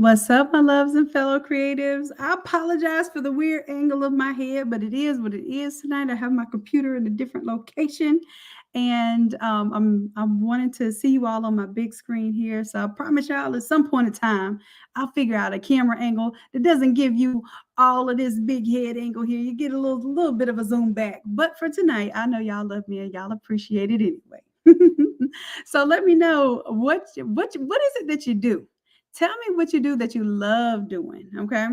What's up, my loves and fellow creatives? I apologize for the weird angle of my head, but it is what it is tonight. I have my computer in a different location, and I'm wanting to see you all on my big screen here. So I promise y'all, at some point in time, I'll figure out a camera angle that doesn't give you all of this big head angle here. You get a little bit of a zoom back. But for tonight, I know y'all love me and y'all appreciate it anyway. So let me know what is it that you do? Tell me what you do that you love doing, okay?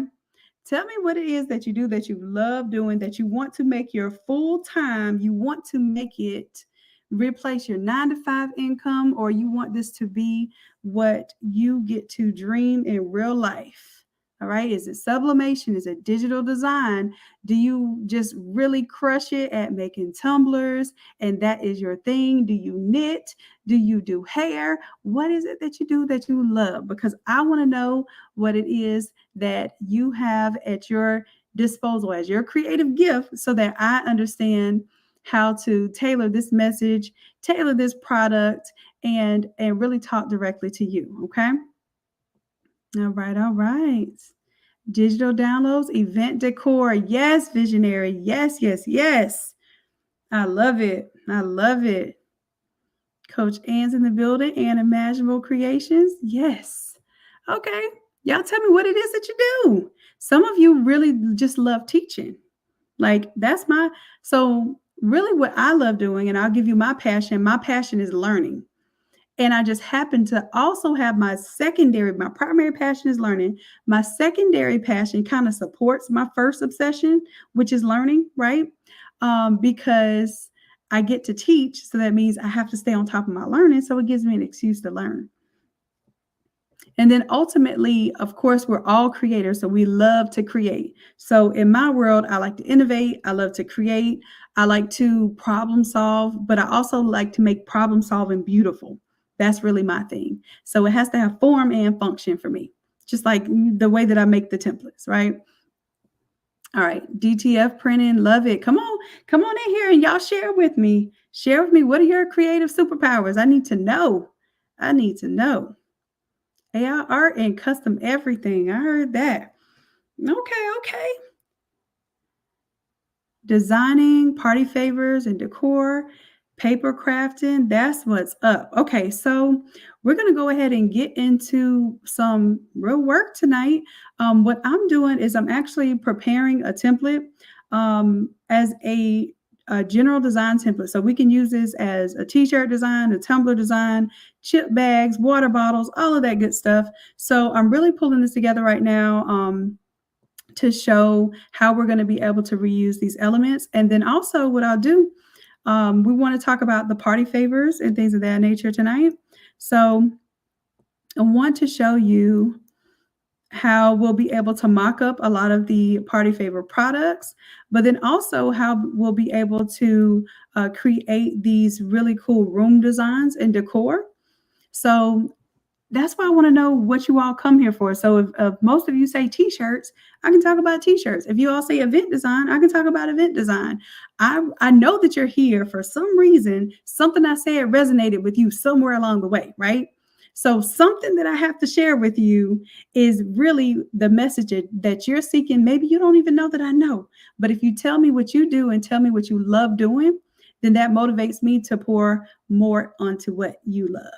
Tell me what it is that you do that you love doing, that you want to make your full time, you want to make it replace your 9 to 5 income, or you want this to be what you get to dream in real life. All right. Is it sublimation? Is it digital design? Do you just really crush it at making tumblers and that is your thing? Do you knit? Do you do hair? What is it that you do that you love? Because I want to know what it is that you have at your disposal as your creative gift so that I understand how to tailor this message, tailor this product, and really talk directly to you. Okay. All right. All right. Digital downloads, event decor. Yes, visionary. Yes, yes, yes. I love it. I love it. Coach Ann's in the building and Imaginable Creations. Yes. Okay. Y'all tell me what it is that you do. Some of you really just love teaching. Like so really what I love doing, and I'll give you my passion is learning. And I just happen to also have my primary passion is learning. My secondary passion kind of supports my first obsession, which is learning, right? Because I get to teach. So that means I have to stay on top of my learning. So it gives me an excuse to learn. And then ultimately, of course, we're all creators. So we love to create. So in my world, I like to innovate. I love to create. I like to problem solve, but I also like to make problem solving beautiful. That's really my thing. So it has to have form and function for me, just like the way that I make the templates, right? All right, DTF printing, love it. Come on in here and y'all share with me. Share with me, what are your creative superpowers? I need to know. AI art and custom everything. I heard that. Okay. Designing, party favors and decor, paper crafting. That's what's up. Okay, so we're going to go ahead and get into some real work tonight. What I'm doing is I'm actually preparing a template as a general design template. So we can use this as a t-shirt design, a tumbler design, chip bags, water bottles, all of that good stuff. So I'm really pulling this together right now to show how we're going to be able to reuse these elements. And then also what I'll do, we want to talk about the party favors and things of that nature tonight. So I want to show you how we'll be able to mock up a lot of the party favor products, but then also how we'll be able to create these really cool room designs and decor. So that's why I want to know what you all come here for. So if most of you say t-shirts, I can talk about t-shirts. If you all say event design, I can talk about event design. I know that you're here for some reason. Something I said resonated with you somewhere along the way, right? So something that I have to share with you is really the message that you're seeking. Maybe you don't even know that I know, but if you tell me what you do and tell me what you love doing, then that motivates me to pour more onto what you love.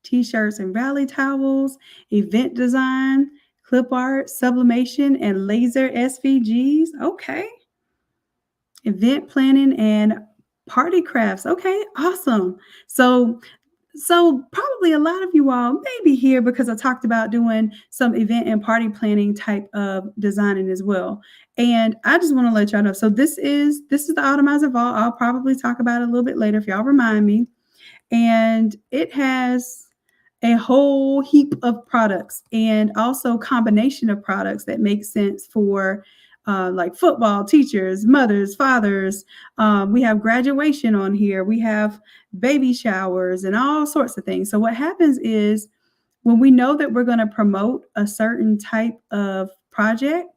T-shirts and rally towels, event design, clip art, sublimation, and laser SVGs. Okay. Event planning and party crafts. Okay, awesome. So probably a lot of you all may be here because I talked about doing some event and party planning type of designing as well. And I just want to let y'all know. So this is the Automizer Vault. I'll probably talk about it a little bit later if y'all remind me. And it has a whole heap of products and also combination of products that make sense for like football teachers, mothers, fathers. We have graduation on here. We have baby showers and all sorts of things. So what happens is when we know that we're going to promote a certain type of project,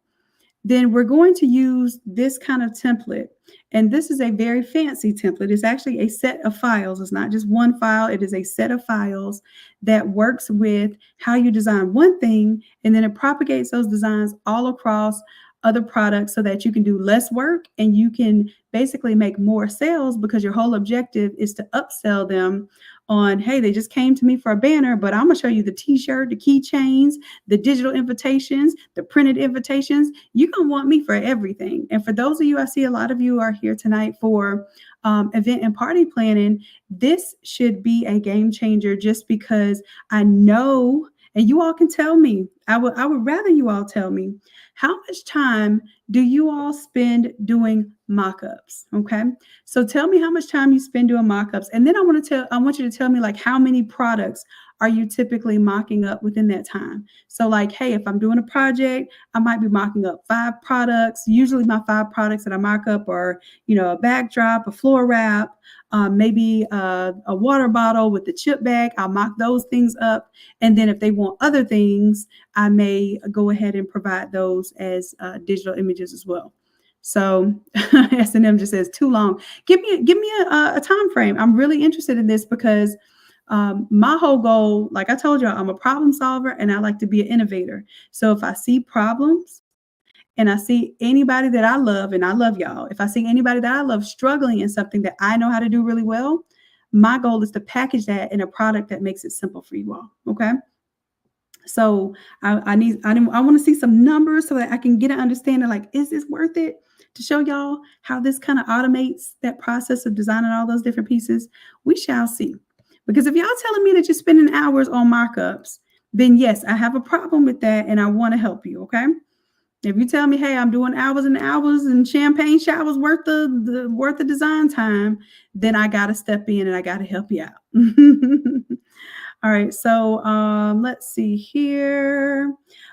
then we're going to use this kind of template. And this is a very fancy template. It's actually a set of files. It's not just one file. It is a set of files that works with how you design one thing, and then it propagates those designs all across other products so that you can do less work and you can basically make more sales because your whole objective is to upsell them on, hey, they just came to me for a banner, but I'm gonna show you the t-shirt, the keychains, the digital invitations, the printed invitations. You're gonna want me for everything. And for those of you, I see a lot of you are here tonight for event and party planning. This should be a game changer just because I know, and you all can tell me, I would rather you all tell me, how much time do you all spend doing mock-ups? Okay. So tell me how much time you spend doing mock-ups. And then I want you to tell me like how many products are you typically mocking up within that time? So like, hey, if I'm doing a project, I might be mocking up 5 products. Usually my 5 products that I mock up are, a backdrop, a floor wrap, maybe a water bottle with the chip bag. I'll mock those things up. And then if they want other things, I may go ahead and provide those as digital images as well. So S&M just says too long. Give me a time frame. I'm really interested in this because my whole goal, like I told you, I'm a problem solver and I like to be an innovator. So if I see problems and I see anybody that I love, and I love y'all, if I see anybody that I love struggling in something that I know how to do really well, my goal is to package that in a product that makes it simple for you all. Okay. So I want to see some numbers so that I can get an understanding, like, is this worth it to show y'all how this kind of automates that process of designing all those different pieces? We shall see. Because if y'all telling me that you're spending hours on markups, then yes, I have a problem with that and I want to help you. Okay. If you tell me, hey, I'm doing hours and hours and champagne showers worth of design time, then I got to step in and I got to help you out. All right, so let's see here.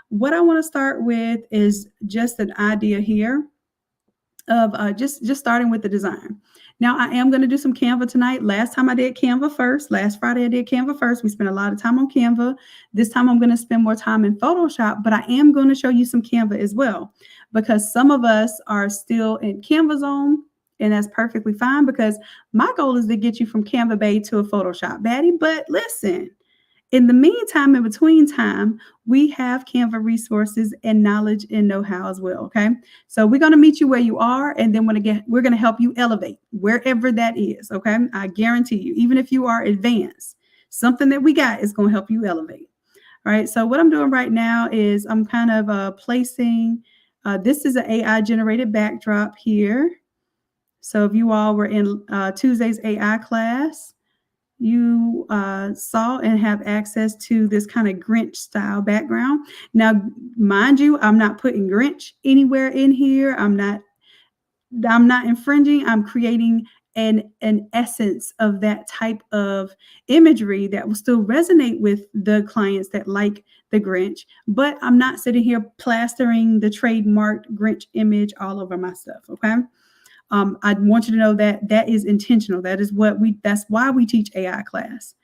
What I want to start with is just an idea here of just starting with the design. Now, I am going to do some Canva tonight. Last time I did Canva first. Last Friday, I did Canva first. We spent a lot of time on Canva. This time, I'm going to spend more time in Photoshop, but I am going to show you some Canva as well because some of us are still in Canva zone, and that's perfectly fine because my goal is to get you from Canva Bay to a Photoshop baddie. But listen, in the meantime, in between time, we have Canva resources and knowledge and know-how as well, okay? So we're going to meet you where you are, and then we're going to help you elevate wherever that is, okay? I guarantee you, even if you are advanced, something that we got is going to help you elevate. All right, so what I'm doing right now is I'm kind of placing, this is an AI-generated backdrop here. So if you all were in Tuesday's AI class, you saw and have access to this kind of Grinch style background. Now, mind you, I'm not putting Grinch anywhere in here. I'm not infringing. I'm creating an essence of that type of imagery that will still resonate with the clients that like the Grinch, but I'm not sitting here plastering the trademarked Grinch image all over my stuff. Okay. I want you to know that that is intentional. That's why we teach AI class.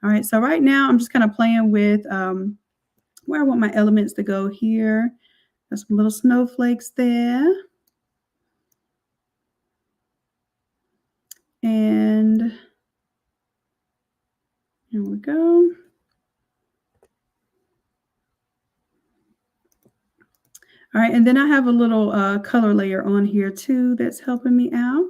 All right. So right now I'm just kind of playing with where I want my elements to go here. There's some little snowflakes there. And here we go. All right, and then I have a little color layer on here too that's helping me out.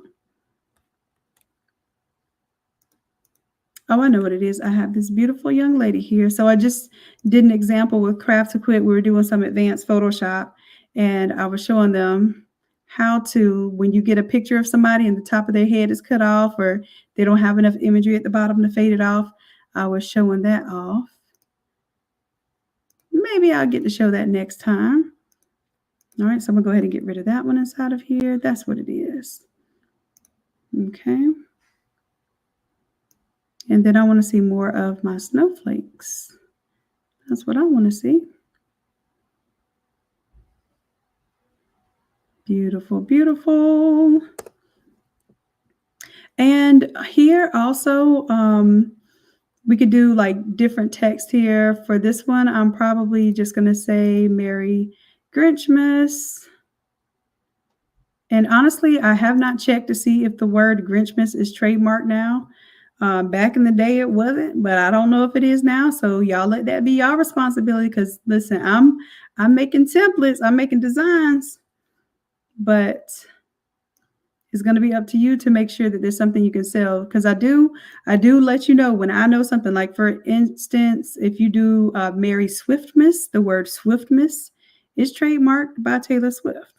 Oh, I know what it is. I have this beautiful young lady here. So I just did an example with Craft to Quit. We were doing some advanced Photoshop, and I was showing them how to, when you get a picture of somebody and the top of their head is cut off or they don't have enough imagery at the bottom to fade it off, I was showing that off. Maybe I'll get to show that next time. All right, so I'm going to go ahead and get rid of that one inside of here. That's what it is. Okay. And then I want to see more of my snowflakes. That's what I want to see. Beautiful, beautiful. And here also, we could do like different text here. For this one, I'm probably just going to say Merry Grinchmas. And honestly, I have not checked to see if the word Grinchmas is trademarked now. Back in the day, it wasn't, but I don't know if it is now. So y'all let that be y'all responsibility. Because listen, I'm making templates, I'm making designs, but it's going to be up to you to make sure that there's something you can sell. Because I do let you know when I know something. Like for instance, if you do Merry Swiftmas, the word Swiftmas is trademarked by Taylor Swift.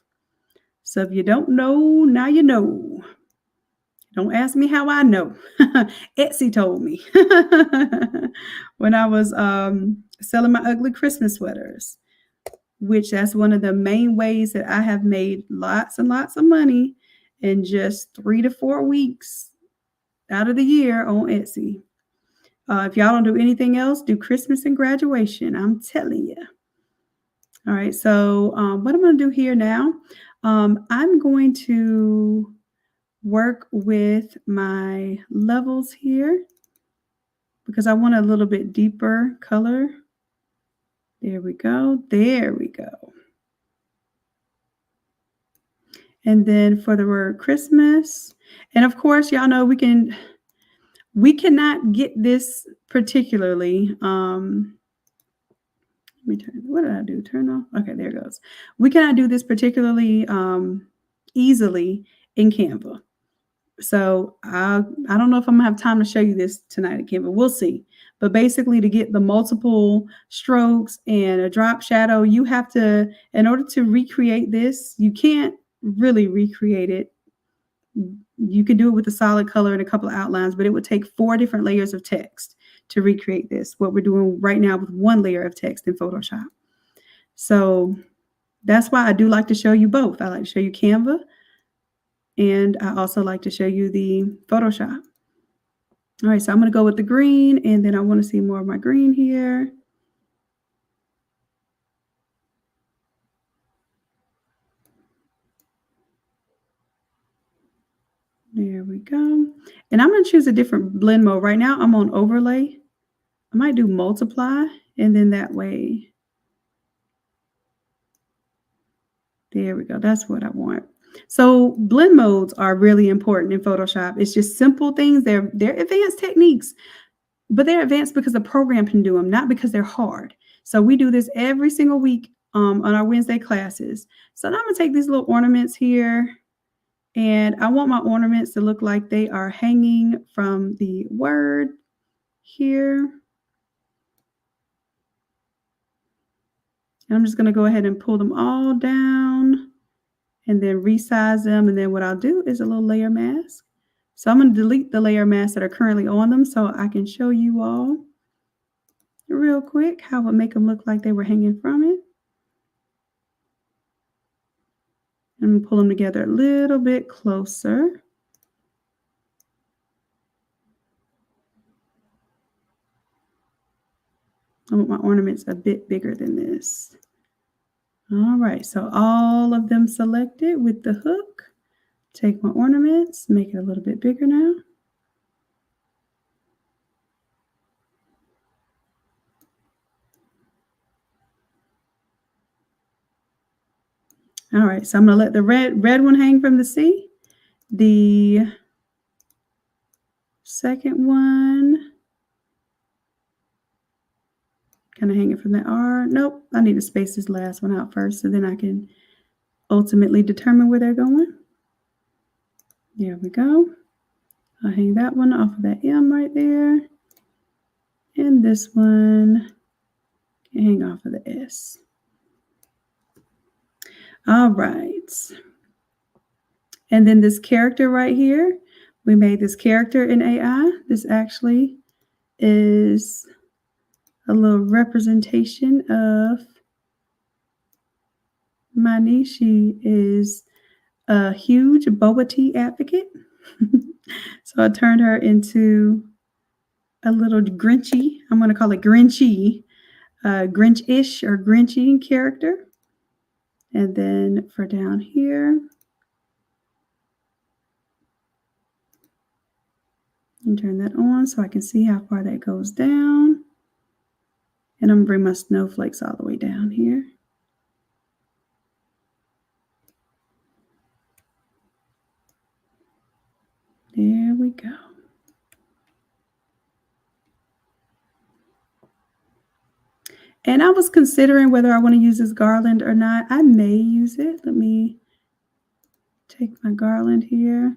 So if you don't know, now you know. Don't ask me how I know. Etsy told me when I was selling my ugly Christmas sweaters, which that's one of the main ways that I have made lots and lots of money in just 3 to 4 weeks out of the year on Etsy. If y'all don't do anything else, do Christmas and graduation. I'm telling you. All right. So what I'm going to do here now, I'm going to work with my levels here because I want a little bit deeper color. There we go. There we go. And then for the word Christmas, and of course, y'all know we cannot get this particularly. Let me turn. What did I do? Turn off. Okay, there it goes. We cannot do this particularly easily in Canva. So I don't know if I'm gonna have time to show you this tonight at Canva. We'll see. But basically, to get the multiple strokes and a drop shadow, you have to, in order to recreate this, you can't really recreate it. You can do it with a solid color and a couple of outlines, but it would take 4 different layers of text to recreate this. What we're doing right now with 1 layer of text in Photoshop. So that's why I do like to show you both. I like to show you Canva. And I also like to show you the Photoshop. All right, so I'm going to go with the green, and then I want to see more of my green here. There we go. And I'm going to choose a different blend mode. Right now, I'm on overlay. I might do multiply, and then that way. There we go. That's what I want. So blend modes are really important in Photoshop. It's just simple things. They're advanced techniques, but they're advanced because the program can do them, not because they're hard. So we do this every single week on our Wednesday classes. So now I'm going to take these little ornaments here, and I want my ornaments to look like they are hanging from the word here. And I'm just going to go ahead and pull them all down and then resize them. And then what I'll do is a little layer mask So I'm going to delete the layer masks that are currently on them so I can show you all real quick how it would make them look like they were hanging from it. And pull them together a little bit closer. I want my ornaments a bit bigger than this. All right, so all of them selected with the hook. Take my ornaments, make it a little bit bigger now. All right, so I'm going to let the red one hang from the C. The second one, kind of hang it from the R. Nope, I need to space this last one out first so then I can ultimately determine where they're going. There we go. I'll hang that one off of that M right there. And this one can hang off of the S. All right. And then this character right here, we made this character in AI. This actually is a little representation of my niece. She is a huge boba tea advocate. So I turned her into a little Grinchy. I'm going to call it Grinchy, Grinch-ish or Grinchy character. And then for down here, and turn that on so I can see how far that goes down. And I'm going to bring my snowflakes all the way down here. There we go. And I was considering whether I want to use this garland or not. I may use it. Let me take my garland here.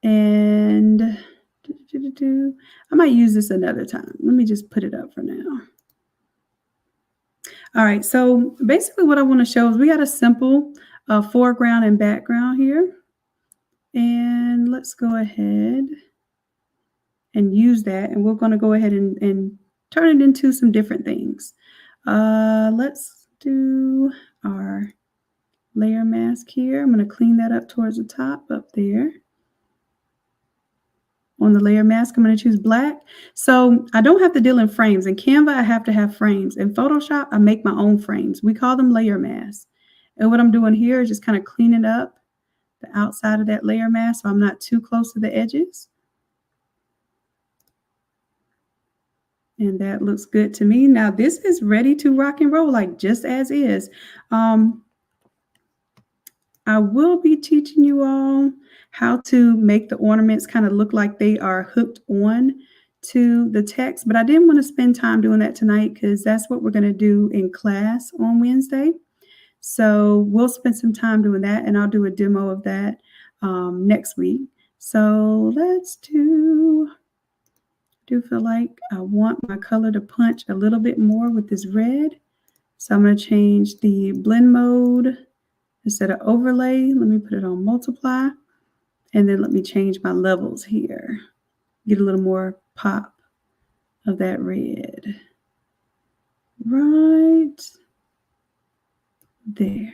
And I might use this another time. Let me just put it up for now. All right, so basically what I want to show is we got a simple foreground and background here. And let's go ahead and use that. And we're going to go ahead and turn it into some different things. Let's do our layer mask here. I'm going to clean that up towards the top up there. On the layer mask, I'm going to choose black. So I don't have to deal in frames. In Canva, I have to have frames. In Photoshop, I make my own frames. We call them layer masks. And what I'm doing here is just kind of cleaning up the outside of that layer mask so I'm not too close to the edges. And that looks good to me. Now this is ready to rock and roll, like just as is. I will be teaching you all how to make the ornaments kind of look like they are hooked on to the text, but I didn't want to spend time doing that tonight because that's what we're going to do in class on Wednesday. So we'll spend some time doing that, and I'll do a demo of that next week. So let's do feel like I want my color to punch a little bit more with this red. So I'm going to change the blend mode. Instead of overlay, let me put it on multiply. And then let me change my levels here. Get a little more pop of that red. Right there.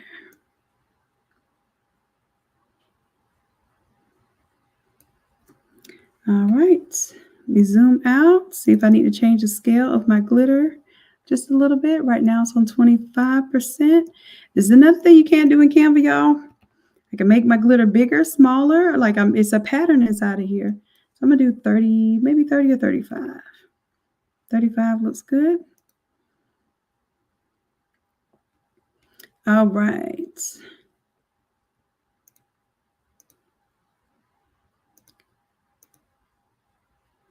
All right. Let me zoom out, see if I need to change the scale of my glitter just a little bit. Right now it's on 25%. This is another thing you can't do in Canva, y'all. I can make my glitter bigger, smaller, like it's a pattern inside of here. So I'm gonna do 30, maybe 30 or 35. 35 looks good. All right.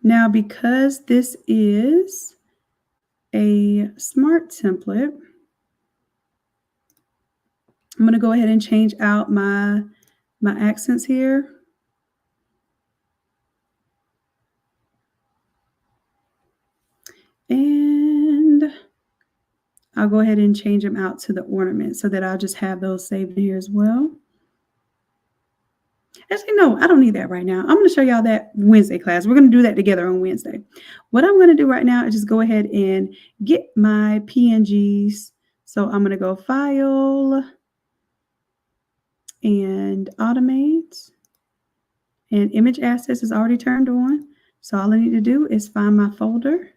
Now, because this is a smart template, I'm going to go ahead and change out my accents here. And I'll go ahead and change them out to the ornament so that I'll just have those saved here as well. Actually, no, I don't need that right now. I'm going to show y'all that Wednesday class. We're going to do that together on Wednesday. What I'm going to do right now is just go ahead and get my PNGs. So I'm going to go File and Automate. And Image Assets is already turned on. So all I need to do is find my folder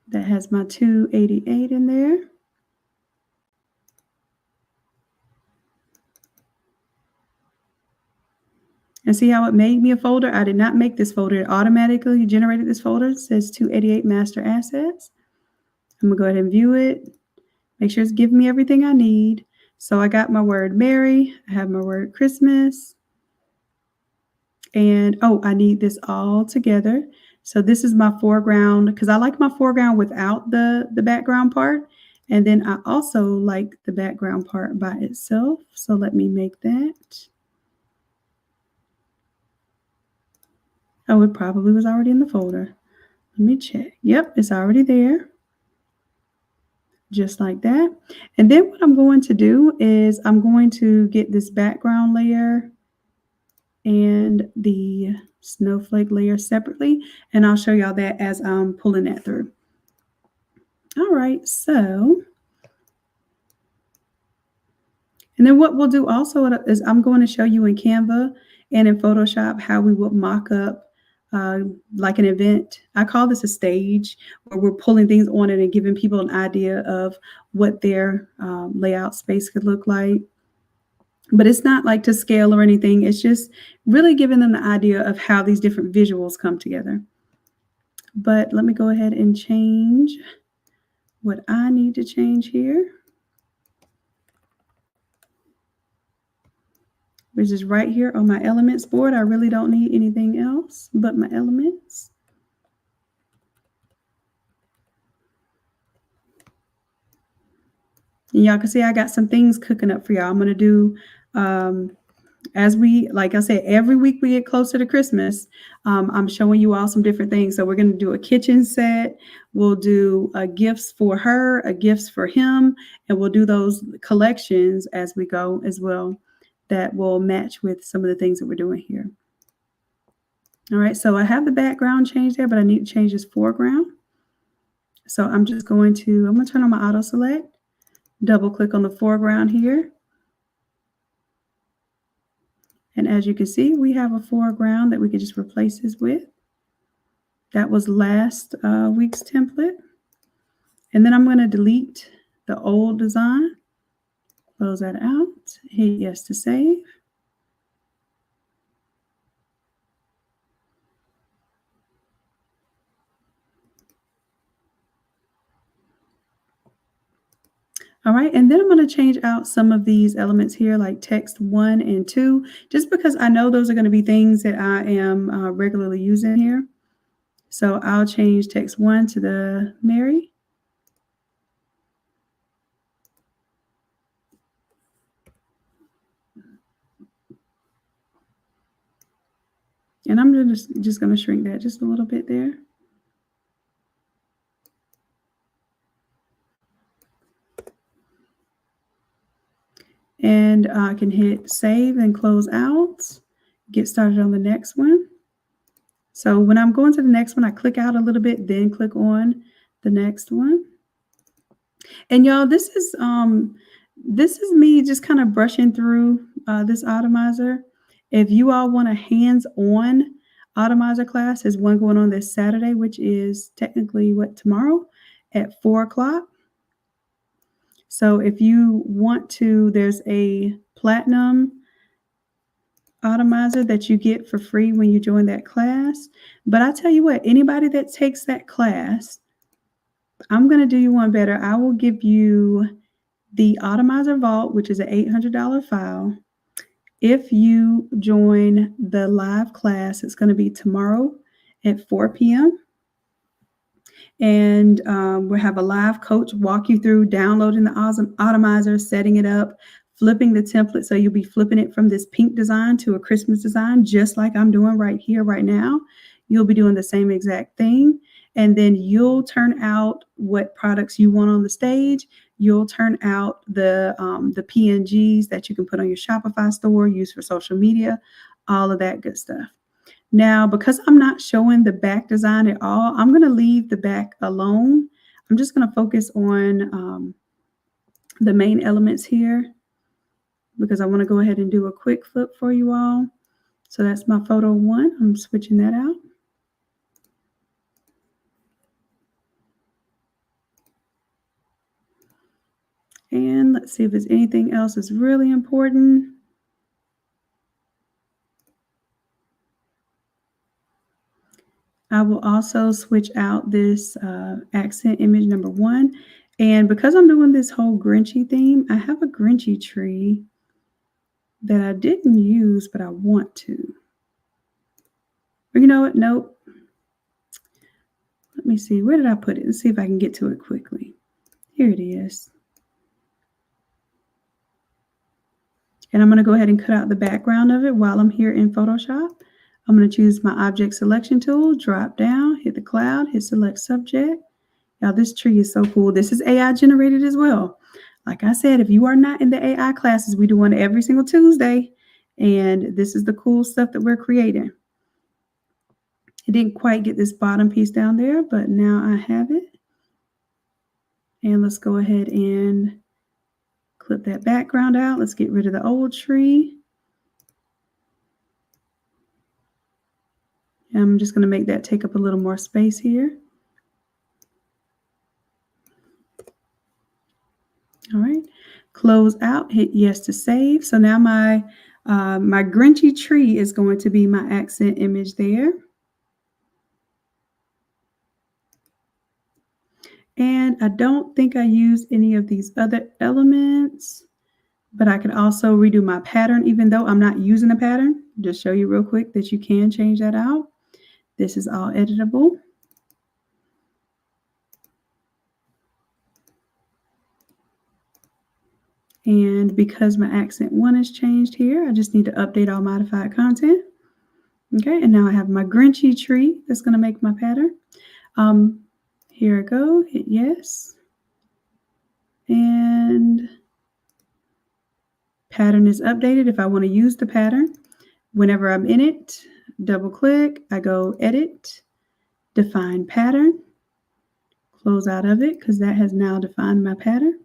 that has my 288 in there. And see how it made me a folder? I did not make this folder. It automatically generated this folder. It says 288 Master Assets. I'm going to go ahead and view it. Make sure it's giving me everything I need. So I got my word Merry. I have my word Christmas. And, oh, I need this all together. So this is my foreground because I like my foreground without the background part. And then I also like the background part by itself. So let me make that. Oh, it probably was already in the folder. Let me check. Yep, it's already there. Just like that. And then what I'm going to do is I'm going to get this background layer and the snowflake layer separately. And I'll show y'all that as I'm pulling that through. All right, so. And then what we'll do also is I'm going to show you in Canva and in Photoshop how we will mock up like an event. I call this a stage where we're pulling things on it and giving people an idea of what their layout space could look like. But it's not like to scale or anything. It's just really giving them the idea of how these different visuals come together. But let me go ahead and change what I need to change here, which is right here on my elements board. I really don't need anything else but my elements. And y'all can see I got some things cooking up for y'all. I'm going to do, as we, like I said, every week we get closer to Christmas, I'm showing you all some different things. So we're going to do a kitchen set. We'll do gifts for her, gifts for him, and we'll do those collections as we go as well that will match with some of the things that we're doing here. All right, so I have the background changed there, but I need to change this foreground. So I'm just going to turn on my auto select. Double click on the foreground here. And as you can see, we have a foreground that we can just replace this with. That was last week's template. And then I'm going to delete the old design. Close that out. Hit yes to save. All right, and then I'm going to change out some of these elements here, like text 1 and 2, just because I know those are going to be things that I am regularly using here. So I'll change text 1 to the Merry. And I'm just going to shrink that just a little bit there. And I can hit save and close out, get started on the next one. So when I'm going to the next one, I click out a little bit, then click on the next one. And y'all, this is me just kind of brushing through this Automizer. If you all want a hands-on Automizer class, there's one going on this Saturday, which is technically tomorrow at 4 o'clock. So if you want to, there's a platinum Automizer that you get for free when you join that class. But I tell you what, anybody that takes that class, I'm going to do you one better. I will give you the Automizer Vault, which is an $800 file. If you join the live class, it's going to be tomorrow at 4 p.m. And we'll have a live coach walk you through downloading the Automizer, setting it up, flipping the template. So you'll be flipping it from this pink design to a Christmas design, just like I'm doing right here, right now. You'll be doing the same exact thing. And then you'll turn out what products you want on the stage. you'll turn out the PNGs that you can put on your Shopify store, use for social media, all of that good stuff. Now, because I'm not showing the back design at all, I'm going to leave the back alone. I'm just going to focus on the main elements here because I want to go ahead and do a quick flip for you all. So that's my photo 1. I'm switching that out. And let's see if there's anything else that's really important. I will also switch out this accent image number 1. And because I'm doing this whole Grinchy theme, I have a Grinchy tree that I didn't use, but I want to. Or you know what? Nope. Let me see. Where did I put it? Let's see if I can get to it quickly. Here it is. And I'm going to go ahead and cut out the background of it while I'm here in Photoshop. I'm going to choose my object selection tool, drop down, hit the cloud, hit select subject. Now this tree is so cool. This is AI generated as well. Like I said, if you are not in the AI classes, we do one every single Tuesday. And this is the cool stuff that we're creating. It didn't quite get this bottom piece down there, but now I have it. And let's go ahead and clip that background out. Let's get rid of the old tree. And I'm just going to make that take up a little more space here. All right, close out, hit yes to save. So now my Grinchy tree is going to be my accent image there. And I don't think I used any of these other elements, but I can also redo my pattern, even though I'm not using a pattern. Just show you real quick that you can change that out. This is all editable. And because my accent 1 is changed here, I just need to update all modified content. Okay, and now I have my Grinchy tree that's going to make my pattern. Here I go, hit yes. And pattern is updated. If I want to use the pattern, whenever I'm in it, double click, I go edit, define pattern, close out of it because that has now defined my pattern.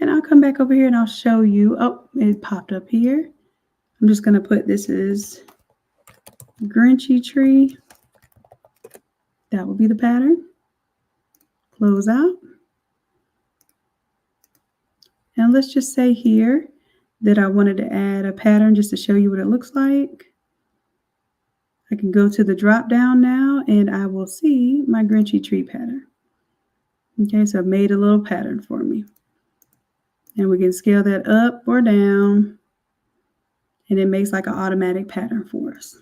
And I'll come back over here and I'll show you. Oh, it popped up here. I'm just going to put this is Grinchy tree. That will be the pattern. Close out. And let's just say here that I wanted to add a pattern just to show you what it looks like. I can go to the drop down now and I will see my Grinchy tree pattern. Okay, so I've made a little pattern for me. And we can scale that up or down. And it makes like an automatic pattern for us.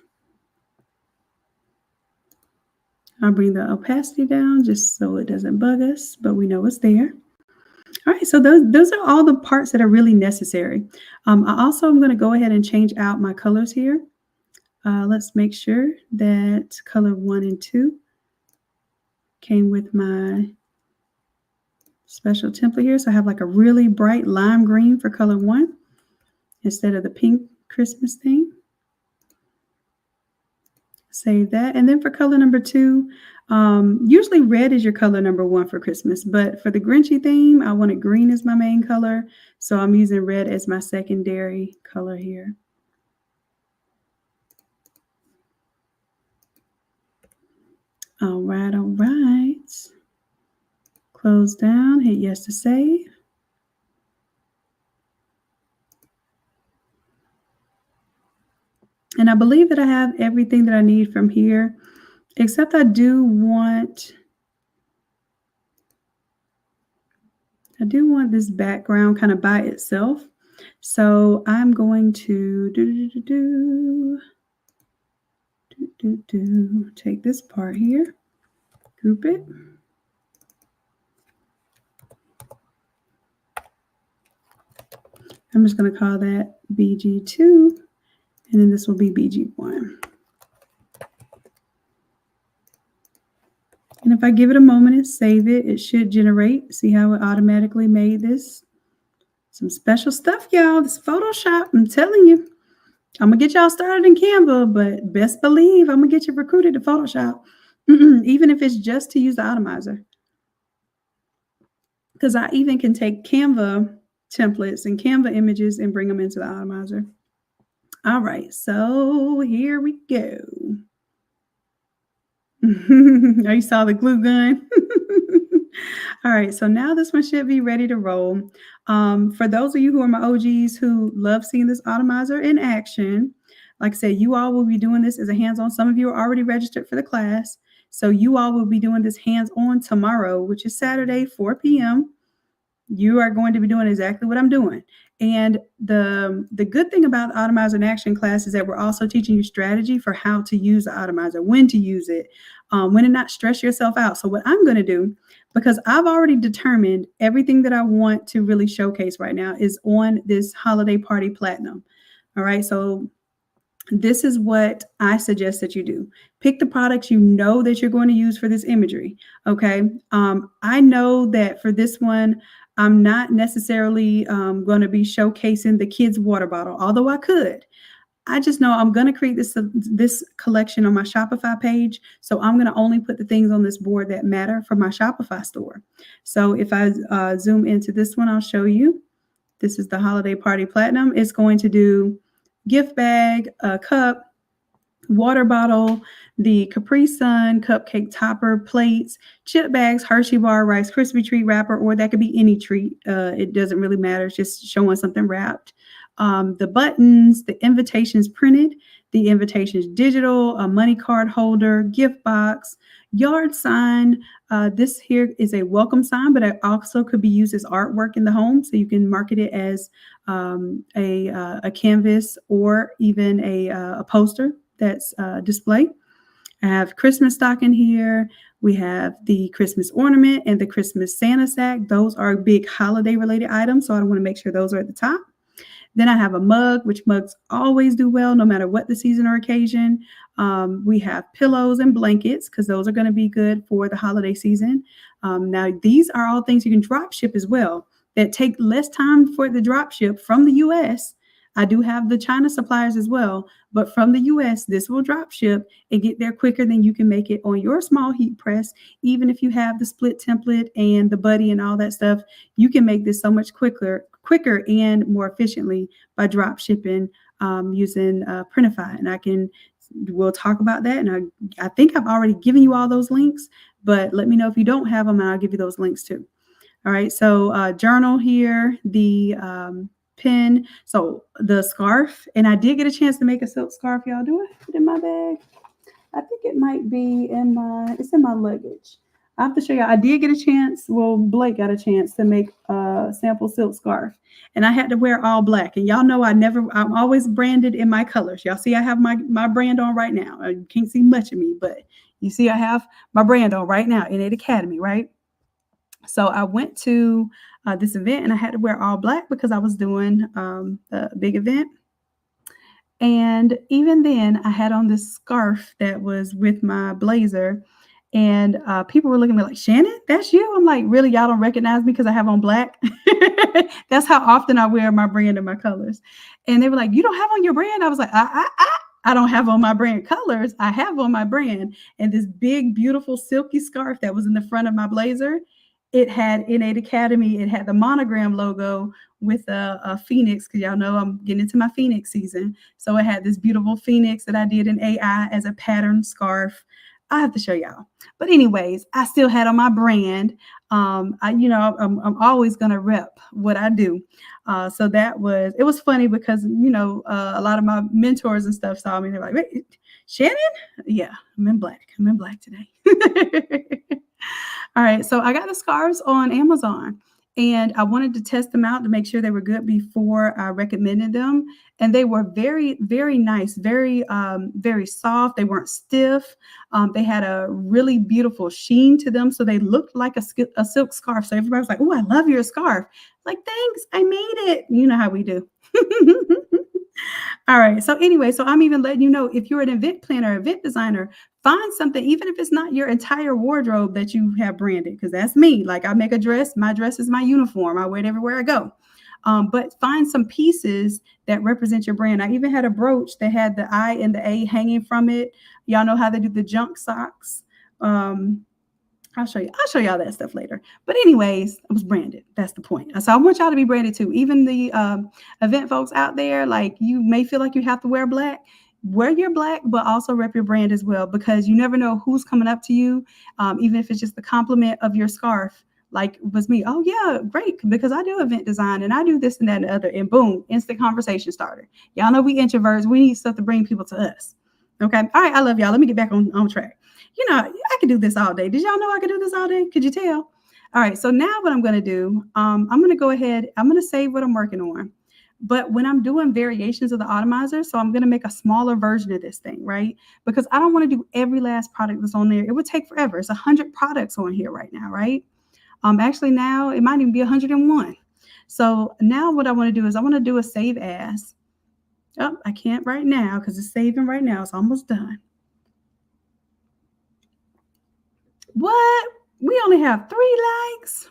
I'll bring the opacity down just so it doesn't bug us, but we know it's there. All right, so those are all the parts that are really necessary. I also am going to go ahead and change out my colors here. Let's make sure that color 1 and 2 came with my special template here. So I have like a really bright lime green for color 1 instead of the pink Christmas thing. Save that. And then for color number 2, usually red is your color number 1 for Christmas, but for the Grinchy theme, I wanted green as my main color. So I'm using red as my secondary color here. All right. Close down, hit yes to save. And I believe that I have everything that I need from here, except I do want this background kind of by itself. So I'm going to take this part here, group it. I'm just going to call that BG2, and then this will be BG1. And if if I give it a moment and save it, it should generate. See how it automatically made this? Some special stuff, y'all. This Photoshop, I'm telling you. I'm gonna get y'all started in Canva, but best believe I'm gonna get you recruited to Photoshop, even if it's just to use the Automizer. Because I even can take Canva templates and Canva images and bring them into the Automizer. All right, so here we go. Oh, you saw the glue gun? All right, so now this one should be ready to roll. For those of you who are my OGs who love seeing this Automizer in action, like I said, you all will be doing this as a hands-on. Some of you are already registered for the class. So you all will be doing this hands-on tomorrow, which is Saturday, 4 p.m. You are going to be doing exactly what I'm doing. And the good thing about the Automizer in Action class is that we're also teaching you strategy for how to use the Automizer, when to use it, when to not stress yourself out. So what I'm going to do, because I've already determined everything that I want to really showcase right now is on this Holiday Party Platinum. All right, so this is what I suggest that you do. Pick the products you know that you're going to use for this imagery. Okay. I know that for this one, I'm not necessarily going to be showcasing the kids' water bottle, although I could. I just know I'm going to create this collection on my Shopify page. So I'm going to only put the things on this board that matter for my Shopify store. So if I zoom into this one, I'll show you. This is the Holiday Party Platinum. It's going to do gift bag, a cup, water bottle, the Capri Sun, cupcake topper, plates, chip bags, Hershey bar, Rice Krispie treat wrapper, or that could be any treat. It doesn't really matter. It's just showing something wrapped. The buttons, the invitations printed, the invitations digital, a money card holder, gift box, yard sign. This here is a welcome sign, but it also could be used as artwork in the home. So you can market it as a canvas or even a poster that's display. I have Christmas stocking here. We have the Christmas ornament and the Christmas Santa sack. Those are big holiday related items. So I want to make sure those are at the top. Then I have a mug, which mugs always do well, no matter what the season or occasion. We have pillows and blankets because those are going to be good for the holiday season. Now, these are all things you can drop ship as well that take less time for the drop ship from the U.S. I do have the China suppliers as well, but from the U.S., this will drop ship and get there quicker than you can make it on your small heat press. Even if you have the split template and the buddy and all that stuff, you can make this so much quicker and more efficiently by drop shipping using Printify. And we'll talk about that. And I think I've already given you all those links, but let me know if you don't have them and I'll give you those links too. All right, so journal here, the pin, so the scarf, and I did get a chance to make a silk scarf, y'all. Do I have it in my bag? I think it might be it's in my luggage. I have to show you. I did get a chance. Well, Blake got a chance to make a sample silk scarf, and I had to wear all black. And y'all know I'm always branded in my colors. Y'all see I have my brand on right now. You can't see much of me, but you see I have my brand on right now, Innate Academy, right? So I went to this event and I had to wear all black because I was doing the big event. And even then, I had on this scarf that was with my blazer. And people were looking at me like, Shannon, that's you? I'm like, really? Y'all don't recognize me because I have on black? That's how often I wear my brand and my colors. And they were like, you don't have on your brand? I was like, I don't have on my brand colors. I have on my brand. And this big, beautiful, silky scarf that was in the front of my blazer, it had Innate Academy. It had the monogram logo with a phoenix, because y'all know I'm getting into my phoenix season. So it had this beautiful phoenix that I did in AI as a pattern scarf. I have to show y'all. But anyways, I still had on my brand. I'm always going to rep what I do. So it was funny because, a lot of my mentors and stuff saw me. They're like, wait, Shannon? Yeah, I'm in black. I'm in black today. All right, so I got the scarves on Amazon and I wanted to test them out to make sure they were good before I recommended them. And they were very, very nice, very, very soft. They weren't stiff. They had a really beautiful sheen to them. So they looked like a silk scarf. So everybody was like, oh, I love your scarf. Like, thanks, I made it. You know how we do. All right. So anyway, so I'm even letting you know if you're an event planner, event designer, find something, even if it's not your entire wardrobe that you have branded, because that's me. Like I make a dress, my dress is my uniform. I wear it everywhere I go. But find some pieces that represent your brand. I even had a brooch that had the I and the A hanging from it. Y'all know how they do the junk socks. Um, I'll show you. I'll show y'all that stuff later. But anyways, I was branded. That's the point. So I want y'all to be branded too. Even the event folks out there, like you may feel like you have to wear black. Wear your black, but also rep your brand as well, because you never know who's coming up to you. Even if it's just the compliment of your scarf, like was me. Oh yeah, great, because I do event design and I do this and that and the other, and boom, instant conversation starter. Y'all know we introverts. We need stuff to bring people to us. Okay. All right. I love y'all. Let me get back on track. I could do this all day. Did y'all know I could do this all day? Could you tell? All right. So now what I'm going to do, I'm going to go ahead. I'm going to save what I'm working on. But when I'm doing variations of the Automizer, so I'm going to make a smaller version of this thing, right? Because I don't want to do every last product that's on there. It would take forever. It's 100 products on here right now, right? Actually, now it might even be 101. So now what I want to do is I want to do a save as. Oh, I can't right now because it's saving right now. It's almost done. What? We only have 3 likes?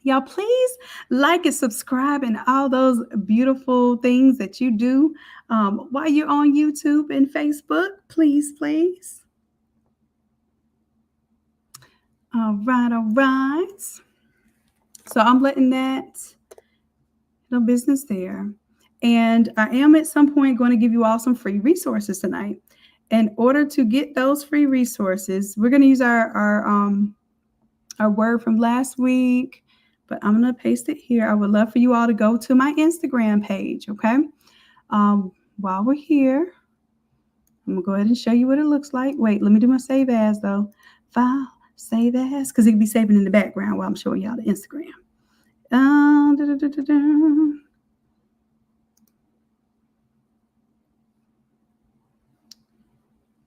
Y'all, please like and subscribe and all those beautiful things that you do while you're on YouTube and Facebook. Please, please. All right, all right. So I'm letting that no business there. And I am at some point going to give you all some free resources tonight. In order to get those free resources, we're going to use our word from last week, but I'm going to paste it here. I would love for you all to go to my Instagram page, okay? While we're here, I'm going to go ahead and show you what it looks like. Wait, let me do my save as, though. File, save as, because it can be saving in the background while I'm showing y'all the Instagram.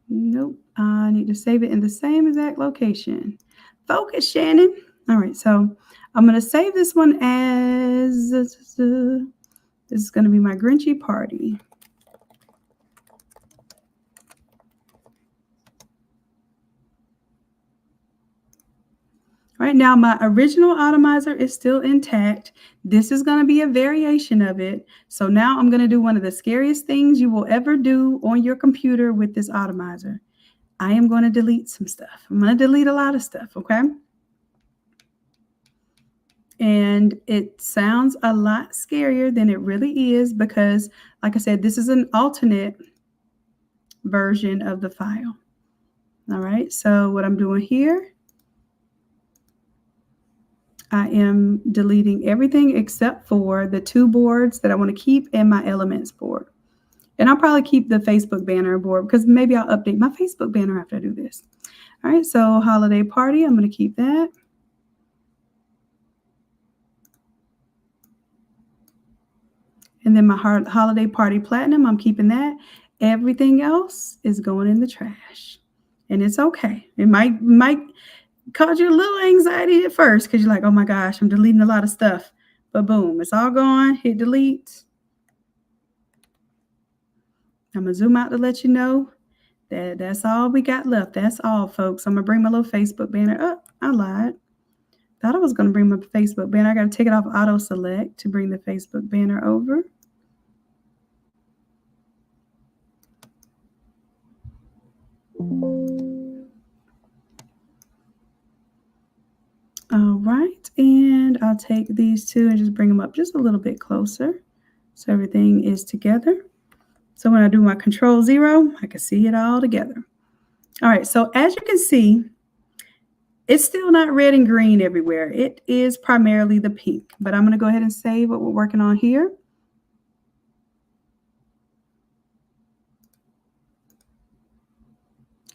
Nope, I need to save it in the same exact location. Focus, Shannon. All right, so I'm going to save this one as, this is going to be my Grinchy party. Right now, my original Automizer is still intact. This is going to be a variation of it. So now I'm going to do one of the scariest things you will ever do on your computer with this Automizer. I am going to delete some stuff. I'm going to delete a lot of stuff, okay? And it sounds a lot scarier than it really is because, like I said, this is an alternate version of the file. All right, so what I'm doing here, I am deleting everything except for the 2 boards that I want to keep and my elements board. And I'll probably keep the Facebook banner board because maybe I'll update my Facebook banner after I do this. All right, so holiday party, I'm going to keep that. And then my holiday party platinum, I'm keeping that. Everything else is going in the trash. And it's okay. It might cause you a little anxiety at first because you're like, oh my gosh, I'm deleting a lot of stuff. But boom, it's all gone. Hit delete. I'm going to zoom out to let you know that that's all we got left. That's all, folks. I'm going to bring my little Facebook banner up. I lied. Thought I was going to bring my Facebook banner. I got to take it off auto select to bring the Facebook banner over. All right, and I'll take these 2 and just bring them up just a little bit closer so everything is together. So when I do my control 0, I can see it all together. All right, so as you can see, it's still not red and green everywhere. It is primarily the pink, but I'm going to go ahead and save what we're working on here.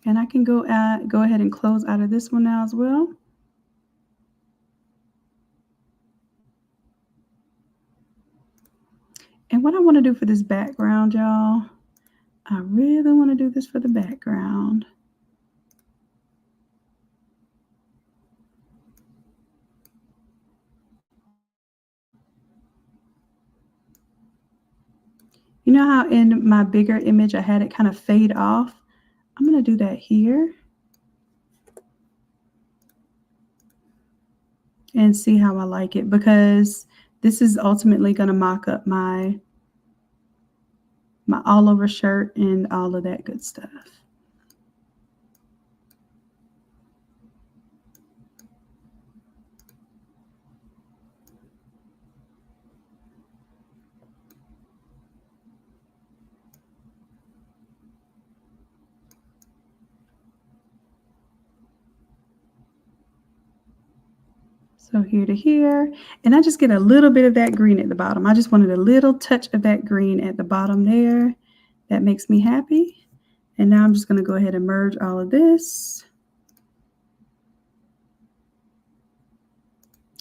And I can go ahead and close out of this one now as well. And what I want to do for this background, y'all, I really want to do this for the background. You know how in my bigger image I had it kind of fade off? I'm going to do that here and see how I like it, because this is ultimately going to mock up my all over shirt and all of that good stuff. So here to here, and I just get a little bit of that green at the bottom. I just wanted a little touch of that green at the bottom there. That makes me happy. And now I'm just going to go ahead and merge all of this.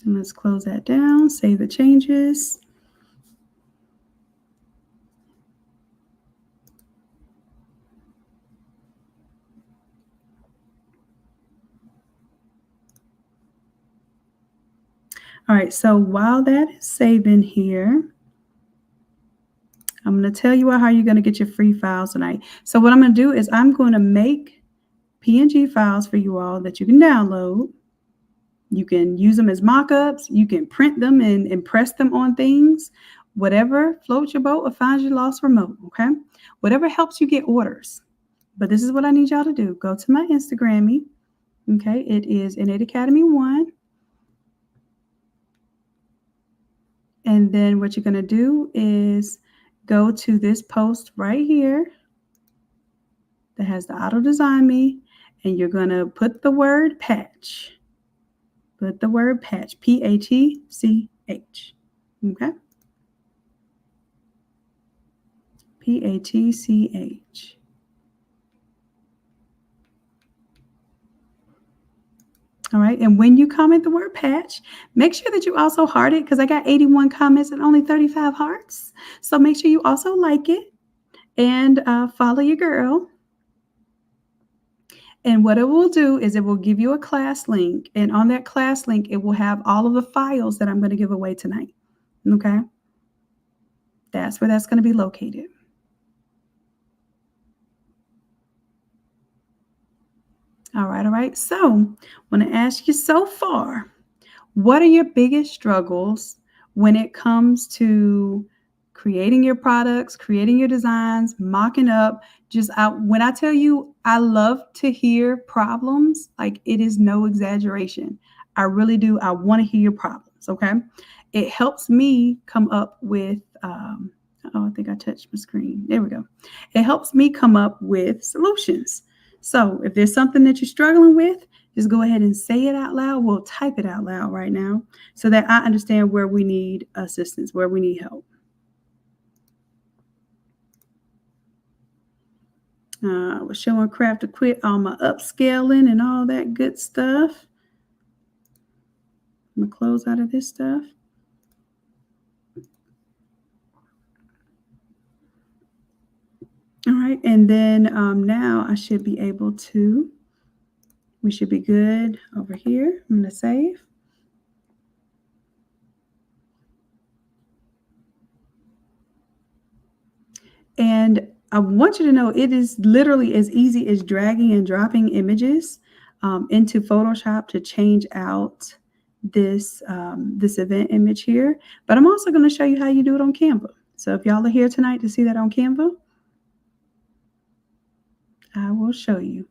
And let's close that down, save the changes. All right, so while that is saving here, I'm going to tell you how you're going to get your free files tonight. So what I'm going to do is I'm going to make PNG files for you all that you can download. You can use them as mock-ups. You can print them and impress them on things. Whatever floats your boat or finds your lost remote, okay? Whatever helps you get orders. But this is what I need y'all to do. Go to my Instagram, okay? It is Innate Academy 1. And then what you're going to do is go to this post right here that has the auto design me, and you're going to put the word patch. Put the word patch, P-A-T-C-H, okay? P-A-T-C-H. All right, and when you comment the word patch, make sure that you also heart it, because I got 81 comments and only 35 hearts. So make sure you also like it and follow your girl. And what it will do is it will give you a class link. And on that class link, it will have all of the files that I'm going to give away tonight. Okay? That's where that's going to be located. All right, all right. So I want to ask you so far, what are your biggest struggles when it comes to creating your products, creating your designs, mocking up? Just out, when I tell you I love to hear problems, like it is no exaggeration. I really do. I want to hear your problems, okay? It helps me come up with, I think I touched my screen. There we go. It helps me come up with solutions. So if there's something that you're struggling with, just go ahead and say it out loud. We'll type it out loud right now so that I understand where we need assistance, where we need help. Was showing craft to quit all my upscaling and all that good stuff. I'm going to close out of this stuff. All right, and then now I should be able to, we should be good over here. I'm going to save. And I want you to know it is literally as easy as dragging and dropping images into Photoshop to change out this, this event image here. But I'm also going to show you how you do it on Canva. So if y'all are here tonight to see that on Canva, I will show you.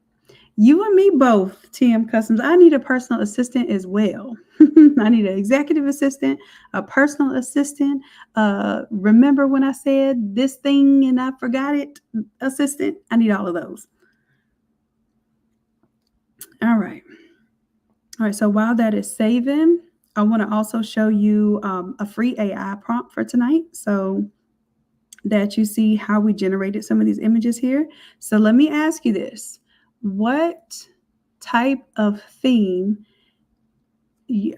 You and me both, TM Customs. I need a personal assistant as well. I need an executive assistant, a personal assistant. Remember when I said this thing and I forgot it, assistant? I need all of those. All right. All right. So while that is saving, I want to also show you a free AI prompt for tonight, so that you see how we generated some of these images here. So let me ask you this. What type of theme?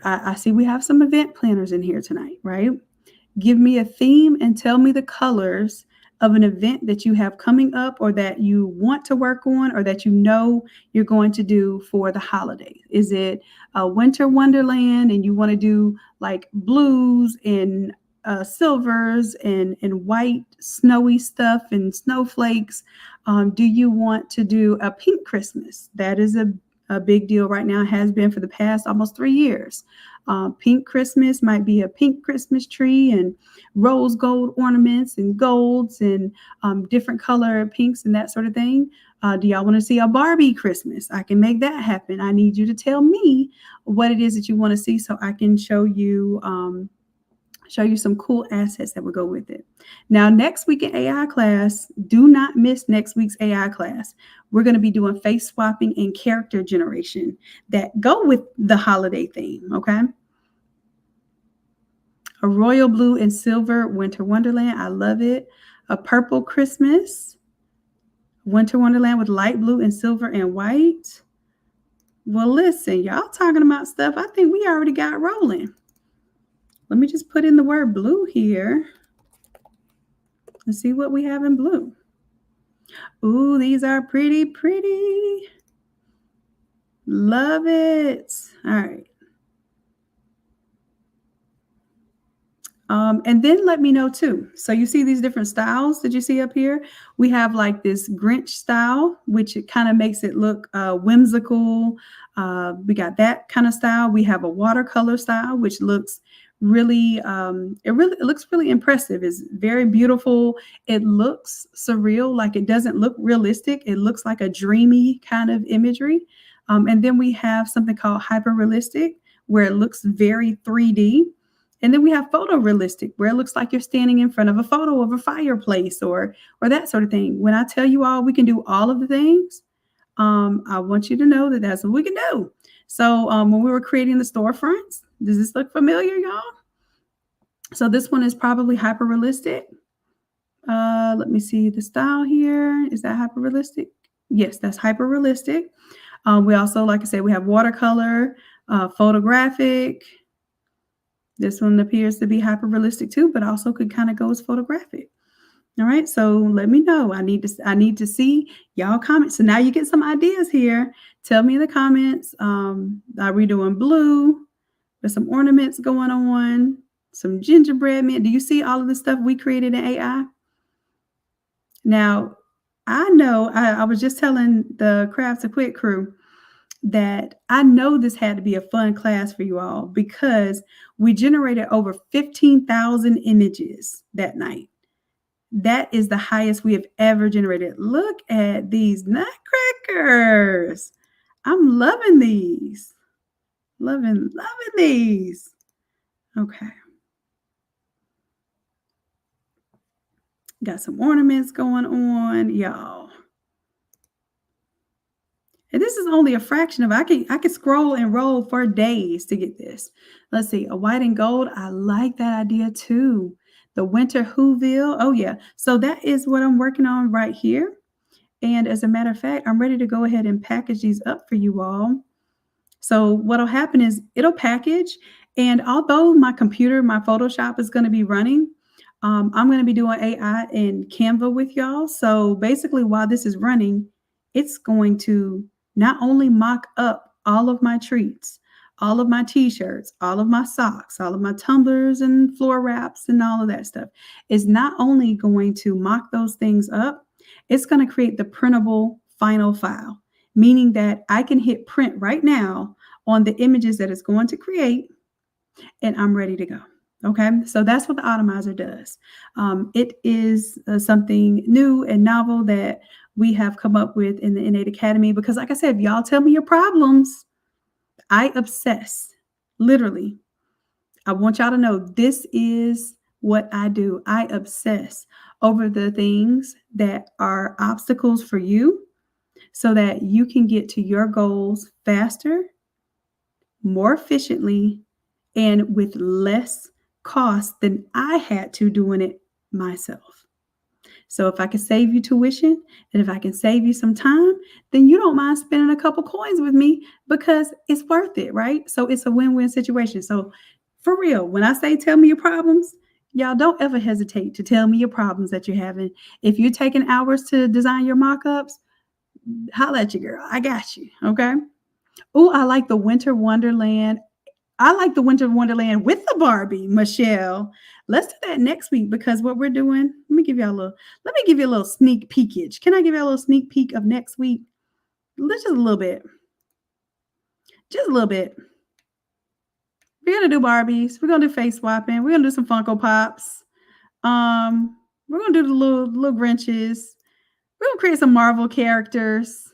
I see we have some event planners in here tonight, right? Give me a theme and tell me the colors of an event that you have coming up, or that you want to work on, or that you know you're going to do for the holidays. Is it a winter wonderland and you want to do like blues and silvers and white snowy stuff and snowflakes? Do you want to do a pink Christmas? That is a big deal right now, has been for the past almost 3 years. Pink Christmas might be a pink Christmas tree and rose gold ornaments and golds and different color pinks and that sort of thing. Do y'all want to see a Barbie Christmas? I can make that happen. I need you to tell me what it is that you want to see so I can show you some cool assets that would go with it. Now, next week in AI class, do not miss next week's AI class. We're going to be doing face swapping and character generation that go with the holiday theme, okay? A royal blue and silver winter wonderland. I love it. A purple Christmas winter wonderland with light blue and silver and white. Well, listen, y'all talking about stuff I think we already got rolling. Let me just put in the word blue here and see what we have in blue. Ooh, these are pretty, pretty. Love it. All right. And then let me know too. So you see these different styles that you see up here? We have like this Grinch style, which it kind of makes it look whimsical. We got that kind of style. We have a watercolor style, which looks really, it looks really impressive. It's very beautiful. It looks surreal, like it doesn't look realistic. It looks like a dreamy kind of imagery. And then we have something called hyper realistic, where it looks very 3D. And then we have photorealistic, where it looks like you're standing in front of a photo of a fireplace or that sort of thing. When I tell you all we can do all of the things, I want you to know that that's what we can do. So when we were creating the storefronts, does this look familiar, y'all? So this one is probably hyper realistic. Let me see the style here. Is that hyper realistic? Yes, that's hyper realistic. We also, like I said, we have watercolor, photographic. This one appears to be hyper realistic too, but also could kind of go as photographic. All right, so let me know. I need to see y'all comments. So now you get some ideas here. Tell me in the comments. Are we doing blue? There's some ornaments going on, some gingerbread men. Do you see all of the stuff we created in AI? Now, I know I was just telling the Crafts to Quit crew that I know this had to be a fun class for you all because we generated over 15,000 images that night. That is the highest we have ever generated. Look at these nutcrackers. I'm loving these. Loving these. Okay. Got some ornaments going on, y'all. And this is only a fraction of it. I could scroll and roll for days to get this. Let's see, a white and gold. I like that idea too. The winter Whoville. Oh yeah. So that is what I'm working on right here. And as a matter of fact, I'm ready to go ahead and package these up for you all. So what'll happen is it'll package. And although my computer, my Photoshop is going to be running, I'm going to be doing AI and Canva with y'all. So basically while this is running, it's going to not only mock up all of my treats, all of my t-shirts, all of my socks, all of my tumblers and floor wraps and all of that stuff. It's not only going to mock those things up, it's going to create the printable final file, meaning that I can hit print right now on the images that it's going to create, and I'm ready to go. Okay, so that's what the Automizer does. It is something new and novel that we have come up with in the Innate Academy because, like I said, if y'all tell me your problems, I obsess. Literally, I want y'all to know this is what I do. I obsess over the things that are obstacles for you so that you can get to your goals faster, more efficiently, and with less cost than I had to doing it myself. So if I can save you tuition and if I can save you some time, then you don't mind spending a couple coins with me because it's worth it, right? So it's a win-win situation. So for real, when I say tell me your problems, y'all don't ever hesitate to tell me your problems that you're having. If you're taking hours to design your mock-ups, holla at your girl. I got you, okay? Oh, I like the Winter Wonderland. I like the Winter Wonderland with the Barbie, Michelle. Let's do that next week because what we're doing, let me give you a little sneak peekage. Can I give you a little sneak peek of next week? Just a little bit. Just a little bit. We're gonna do Barbies. We're gonna do face swapping. We're gonna do some Funko Pops. We're gonna do the little Grinches. We're gonna create some Marvel characters.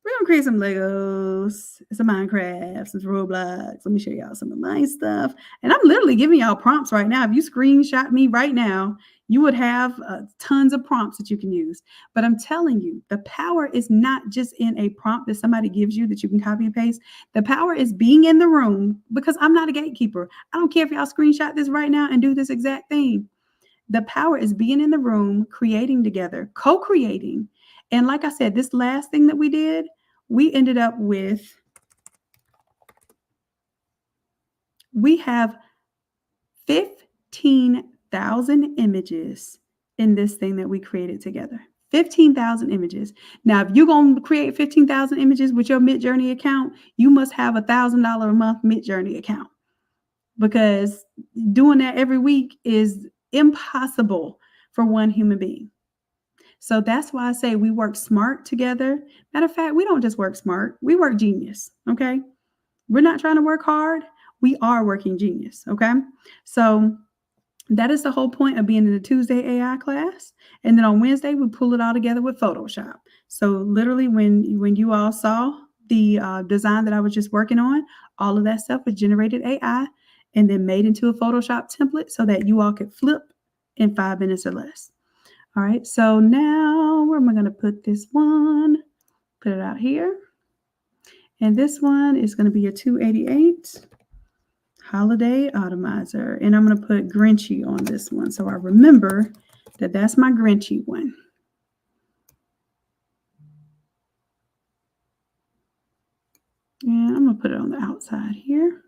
We're gonna create some Legos, some Minecraft, some Roblox. Let me show y'all some of my stuff. And I'm literally giving y'all prompts right now. If you screenshot me right now, you would have tons of prompts that you can use. But I'm telling you, the power is not just in a prompt that somebody gives you that you can copy and paste. The power is being in the room because I'm not a gatekeeper. I don't care if y'all screenshot this right now and do this exact thing. The power is being in the room, creating together, co-creating. And like I said, this last thing that we did, we ended up with, we have 15,000 images in this thing that we created together. 15,000 images. Now, if you're going to create 15,000 images with your Midjourney account, you must have $1,000 a month Midjourney account because doing that every week is impossible for one human being. So that's why I say we work smart together. Matter of fact, we don't just work smart, we work genius. Okay. We're not trying to work hard. We are working genius. Okay. So that is the whole point of being in the Tuesday AI class. And then on Wednesday, we pull it all together with Photoshop. So literally when you all saw the design that I was just working on, all of that stuff was generated AI and then made into a Photoshop template so that you all could flip in 5 minutes or less. All right, so now where am I going to put this one? Put it out here. And this one is going to be a 288 Holiday Automizer. And I'm going to put Grinchy on this one so I remember that that's my Grinchy one. And I'm going to put it on the outside here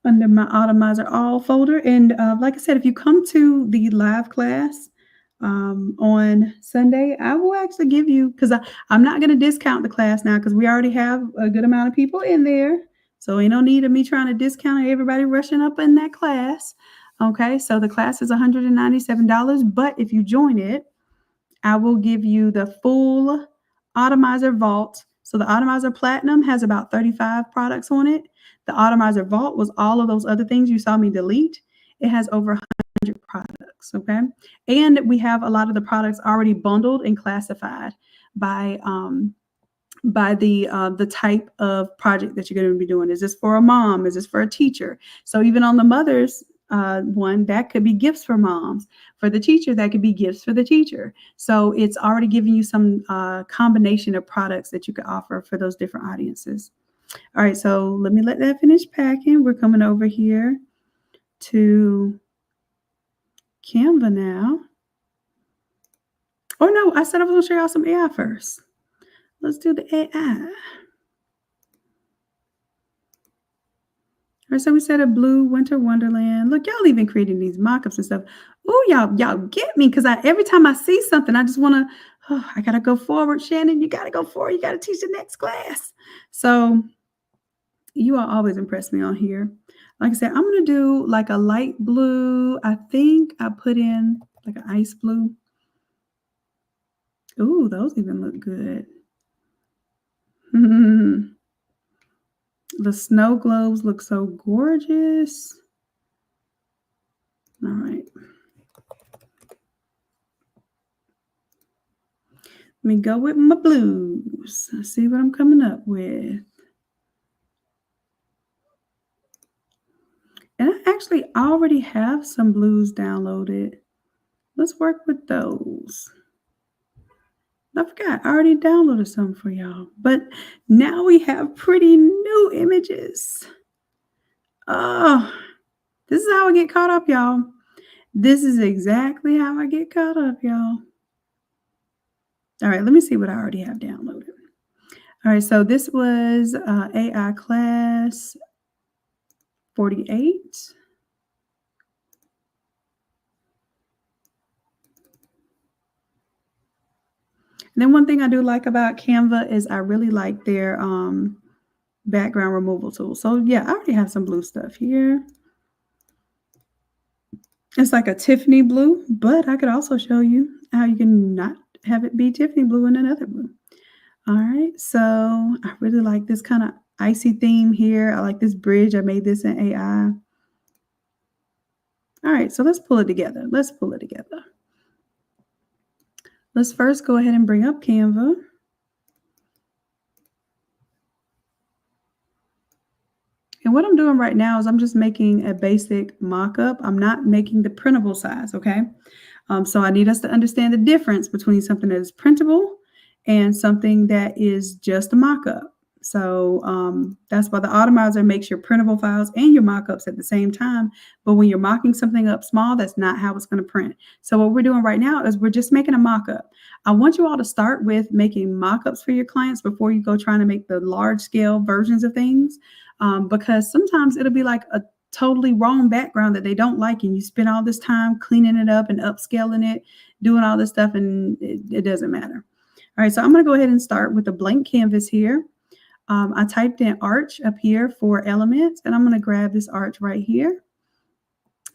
under my Automizer All folder. And like I said, if you come to the live class, on Sunday, I will actually give you, because I'm not going to discount the class now because we already have a good amount of people in there. So ain't no need of me trying to discount everybody rushing up in that class. Okay, so the class is $197, but if you join it, I will give you the full Automizer Vault. So the Automizer Platinum has about 35 products on it. The Automizer Vault was all of those other things you saw me delete. It has over 100 products, okay? And we have a lot of the products already bundled and classified by the type of project that you're going to be doing. Is this for a mom? Is this for a teacher? So even on the mother's one, that could be gifts for moms. For the teacher, that could be gifts for the teacher. So it's already giving you some combination of products that you could offer for those different audiences. All right, so let me let that finish packing. We're coming over here to Canva now. Oh no, I said I was going to show y'all some AI first. Let's do the AI. All right, so we said a blue winter wonderland. Look, y'all even creating these mock-ups and stuff. Oh, y'all get me because every time I see something, I just want to, I got to go forward. Shannon, you got to go forward. You got to teach the next class. So you all always impress me on here. Like I said, I'm going to do like a light blue. I think I put in like an ice blue. Ooh, those even look good. The snow globes look so gorgeous. All right. Let me go with my blues. Let's see what I'm coming up with. And I actually already have some blues downloaded. Let's work with those. I forgot, I already downloaded some for y'all. But now we have pretty new images. Oh, this is how I get caught up, y'all. This is exactly how I get caught up, y'all. All right, let me see what I already have downloaded. All right, so this was AI class 48. And then one thing I do like about Canva is I really like their background removal tool. So yeah, I already have some blue stuff here. It's like a Tiffany blue, but I could also show you how you can not have it be Tiffany blue and another blue. All right, so I really like this kind of icy theme here. I like this bridge. I made this in AI. All right, so let's pull it together. Let's pull it together. Let's first go ahead and bring up Canva. And what I'm doing right now is I'm just making a basic mock-up. I'm not making the printable size, okay? So I need us to understand the difference between something that is printable and something that is just a mock-up. So that's why the Automizer makes your printable files and your mock-ups at the same time. But when you're mocking something up small, that's not how it's going to print. So what we're doing right now is we're just making a mock-up. I want you all to start with making mock-ups for your clients before you go trying to make the large-scale versions of things, because sometimes it'll be like a totally wrong background that they don't like, and you spend all this time cleaning it up and upscaling it, doing all this stuff, and it doesn't matter. All right, so I'm going to go ahead and start with a blank canvas here. I typed in arch up here for elements, and I'm going to grab this arch right here.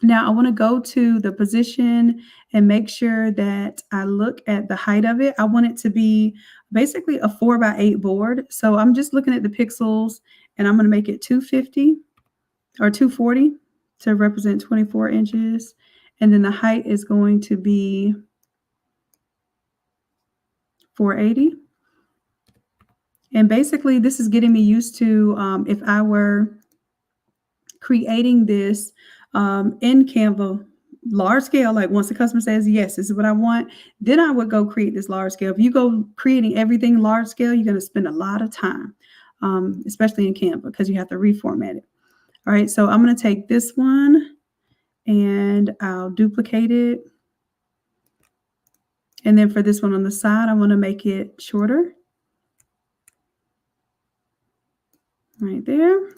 Now I want to go to the position and make sure that I look at the height of it. I want it to be basically a 4x8 board. So I'm just looking at the pixels, and I'm going to make it 250 or 240 to represent 24 inches. And then the height is going to be 480. And basically this is getting me used to, if I were creating this in Canva large scale, like once the customer says, yes, this is what I want, then I would go create this large scale. If you go creating everything large scale, you're going to spend a lot of time, especially in Canva, because you have to reformat it. All right, so I'm going to take this one and I'll duplicate it. And then for this one on the side, I want to make it shorter. Right there.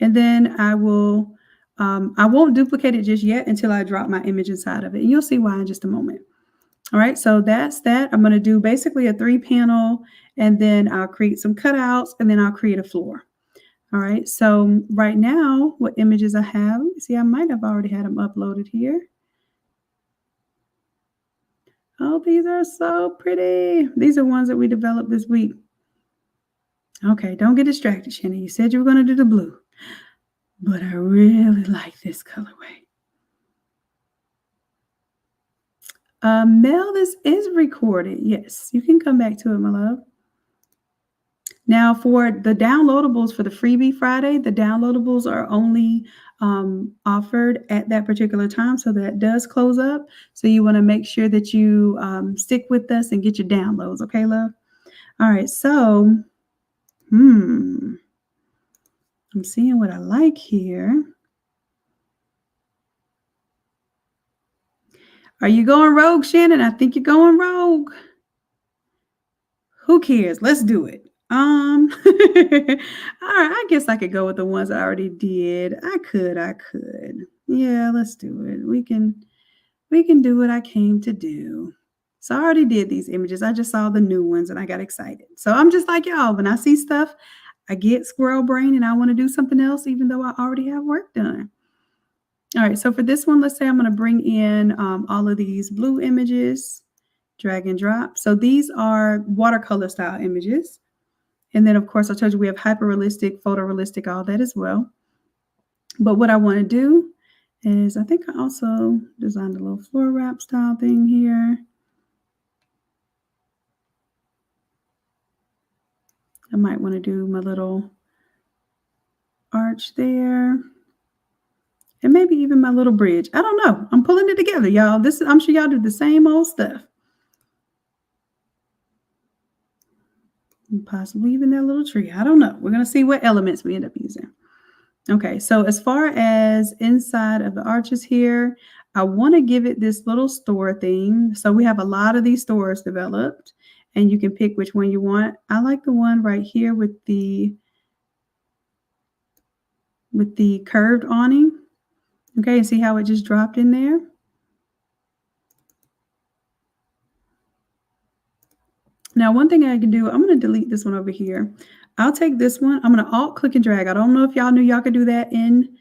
And then I won't duplicate it just yet until I drop my image inside of it. And you'll see why in just a moment. All right, so that's that. I'm going to do basically a 3-panel, and then I'll create some cutouts, and then I'll create a floor. All right, so right now, what images I have, see, I might have already had them uploaded here. Oh, these are so pretty. These are ones that we developed this week. Okay, don't get distracted, Shannon. You said you were going to do the blue, but I really like this colorway. Mel, this is recorded. Yes, you can come back to it, my love. Now, for the downloadables for the freebie Friday, the downloadables are only offered at that particular time. So that does close up. So you want to make sure that you stick with us and get your downloads. Okay, love? All right. So, I'm seeing what I like here. Are you going rogue, Shannon? I think you're going rogue. Who cares? Let's do it. All right, I guess I could go with the ones I already did. I could. Yeah, let's do it. We can do what I came to do. So I already did these images. I just saw the new ones and I got excited. So I'm just like y'all. When I see stuff, I get squirrel brain and I want to do something else, even though I already have work done. All right, so for this one, let's say I'm going to bring in all of these blue images, drag and drop. So these are watercolor style images. And then, of course, I told you we have hyper-realistic, photorealistic, all that as well. But what I want to do is I think I also designed a little floor wrap style thing here. I might want to do my little arch there. And maybe even my little bridge. I don't know. I'm pulling it together, y'all. I'm sure y'all do the same old stuff. And possibly even that little tree. I don't know. We're going to see what elements we end up using. Okay, so as far as inside of the arches here, I want to give it this little store theme. So we have a lot of these stores developed, and you can pick which one you want. I like the one right here with the curved awning. Okay, and see how it just dropped in there? Now, one thing I can do, I'm going to delete this one over here. I'll take this one. I'm going to alt click and drag. I don't know if y'all knew y'all could do that in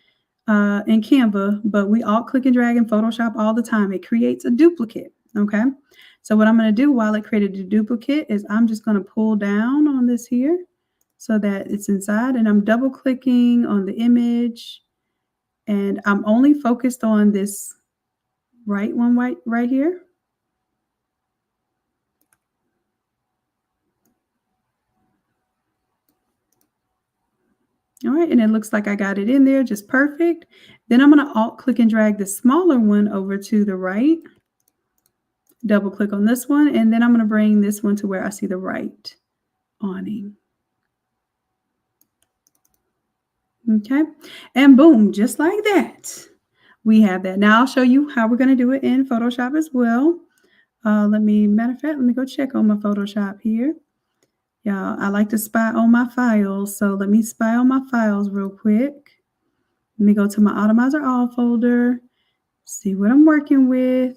Canva, but we alt click and drag in Photoshop all the time. It creates a duplicate. Okay. So what I'm going to do while it created a duplicate is I'm just going to pull down on this here so that it's inside, and I'm double clicking on the image, and I'm only focused on this right one right here. All right, and it looks like I got it in there just perfect. Then I'm going to alt click and drag the smaller one over to the right. Double click on this one, and then I'm going to bring this one to where I see the right awning. Okay, and boom, just like that, we have that. Now I'll show you how we're going to do it in Photoshop as well. Matter of fact, let me go check on my Photoshop here. Y'all, I like to spy on my files, so let me spy on my files real quick. Let me go to my Automizer All folder, see what I'm working with.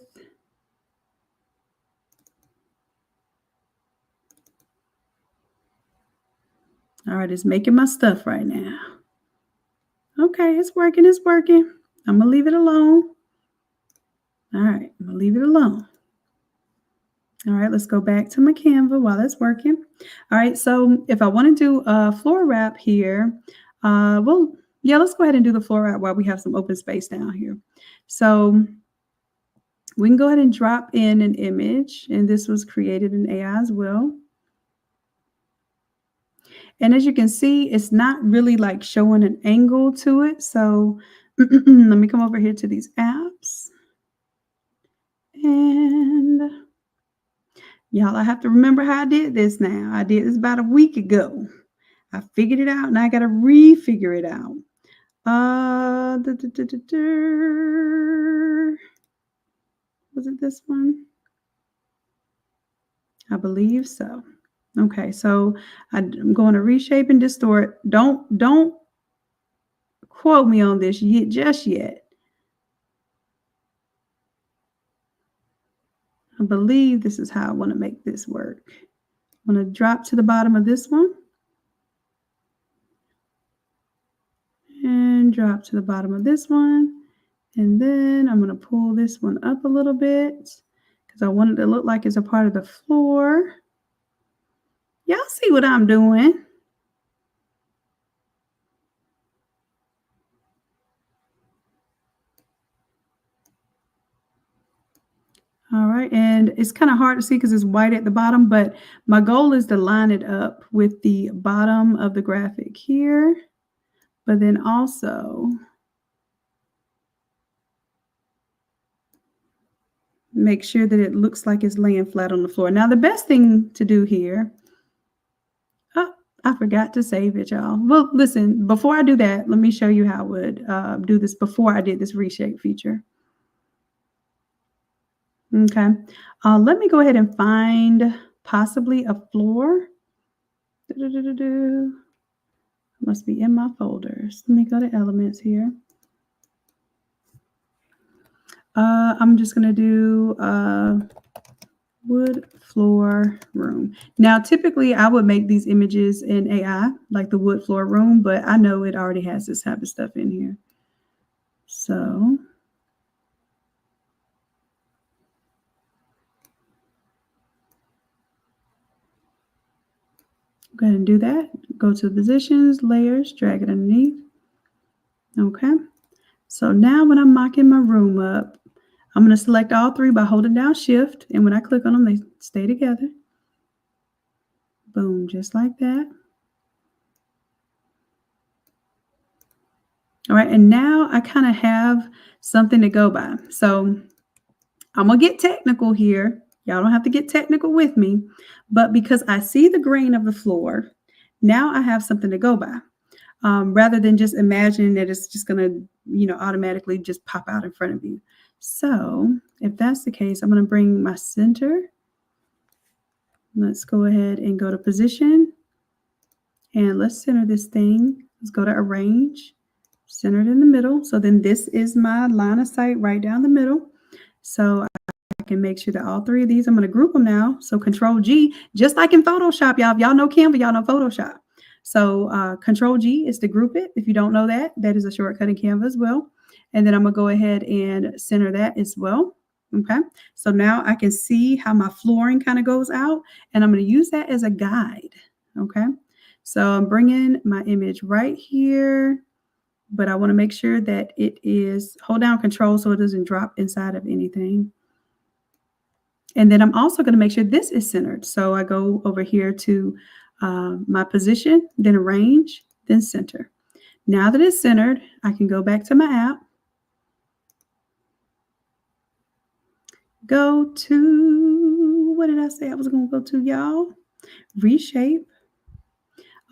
All right, it's making my stuff right now. Okay, it's working, it's working. I'm going to leave it alone. All right, I'm going to leave it alone. All right, let's go back to my Canva while that's working. All right, so if I want to do a floor wrap here, let's go ahead and do the floor wrap while we have some open space down here. So we can go ahead and drop in an image, and this was created in AI as well. And as you can see, it's not really like showing an angle to it. So let me come over here to these apps. And y'all, I have to remember how I did this now. I did this about a week ago. I figured it out, and I got to refigure it out. Was it this one? I believe so. Okay, so I'm going to reshape and distort. Don't quote me on this just yet. I believe this is how I want to make this work. I'm going to drop to the bottom of this one. And drop to the bottom of this one. And then I'm going to pull this one up a little bit because I want it to look like it's a part of the floor. Y'all see what I'm doing? All right, and it's kind of hard to see because it's white at the bottom, but my goal is to line it up with the bottom of the graphic here, but then also make sure that it looks like it's laying flat on the floor. Now, the best thing to do here, oh, I forgot to save it, y'all. Well, listen, before I do that, let me show you how I would do this before I did this reshape feature. Okay, let me go ahead and find possibly a floor. Must be in my folders. Let me go to elements here. I'm just going to do wood floor room. Now, typically, I would make these images in AI, like the wood floor room, but I know it already has this type of stuff in here. So go ahead and do that. Go to positions, layers, drag it underneath. Okay. So now when I'm mocking my room up, I'm going to select all three by holding down Shift. And when I click on them, they stay together. Boom, just like that. All right. And now I kind of have something to go by. So I'm going to get technical here. Y'all don't have to get technical with me. But because I see the grain of the floor, now I have something to go by. Rather than just imagining that it's just going to, automatically just pop out in front of you. So if that's the case, I'm going to bring my center. Let's go ahead and go to position. And let's center this thing. Let's go to arrange, center it in the middle. So then this is my line of sight right down the middle. So I can make sure that all three of these, I'm going to group them now. So Control G, just like in Photoshop, y'all. If y'all know Canva, y'all know Photoshop. So Control G is to group it. If you don't know that, that is a shortcut in Canva as well. And then I'm going to go ahead and center that as well. Okay. So now I can see how my flooring kind of goes out, and I'm going to use that as a guide. Okay. So I'm bringing my image right here, but I want to make sure that it is, hold down Control so it doesn't drop inside of anything. And then I'm also going to make sure this is centered. So I go over here to my position, then arrange, then center. Now that it's centered, I can go back to my app. Go to, what did I say I was going to go to, y'all? Reshape.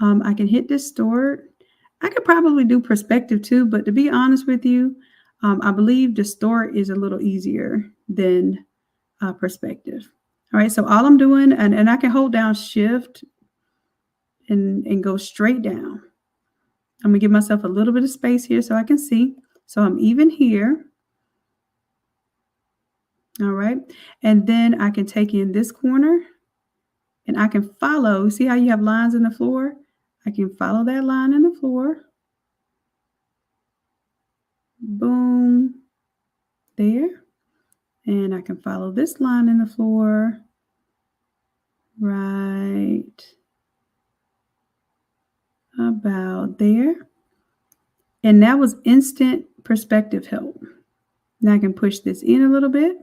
I can hit distort. I could probably do perspective too, but to be honest with you, I believe distort is a little easier than perspective. All right, so all I'm doing, and I can hold down shift and go straight down. I'm gonna give myself a little bit of space here so I can see. So I'm even here. All right, and then I can take in this corner and I can follow. See how you have lines in the floor? I can follow that line in the floor. Boom, there. And I can follow this line in the floor. Right about there. And that was instant perspective help. Now I can push this in a little bit.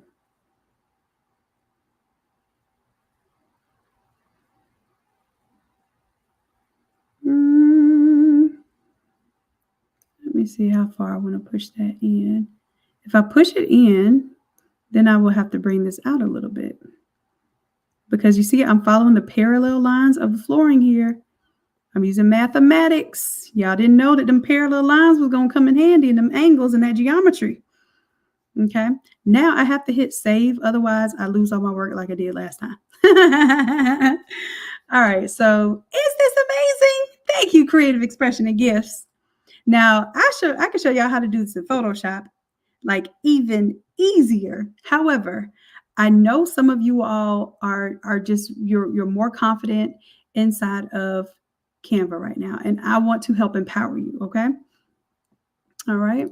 Let me see how far I want to push that in. If I push it in, then I will have to bring this out a little bit. Because you see, I'm following the parallel lines of the flooring here. I'm using mathematics. Y'all didn't know that them parallel lines was going to come in handy in them angles and that geometry. Okay. Now I have to hit save. Otherwise, I lose all my work like I did last time. All right. So is this amazing? Thank you, Creative Expression and Gifts. Now, I can show y'all how to do this in Photoshop, like even easier. However, I know some of you all are just you're more confident inside of Canva right now, and I want to help empower you. Okay. All right.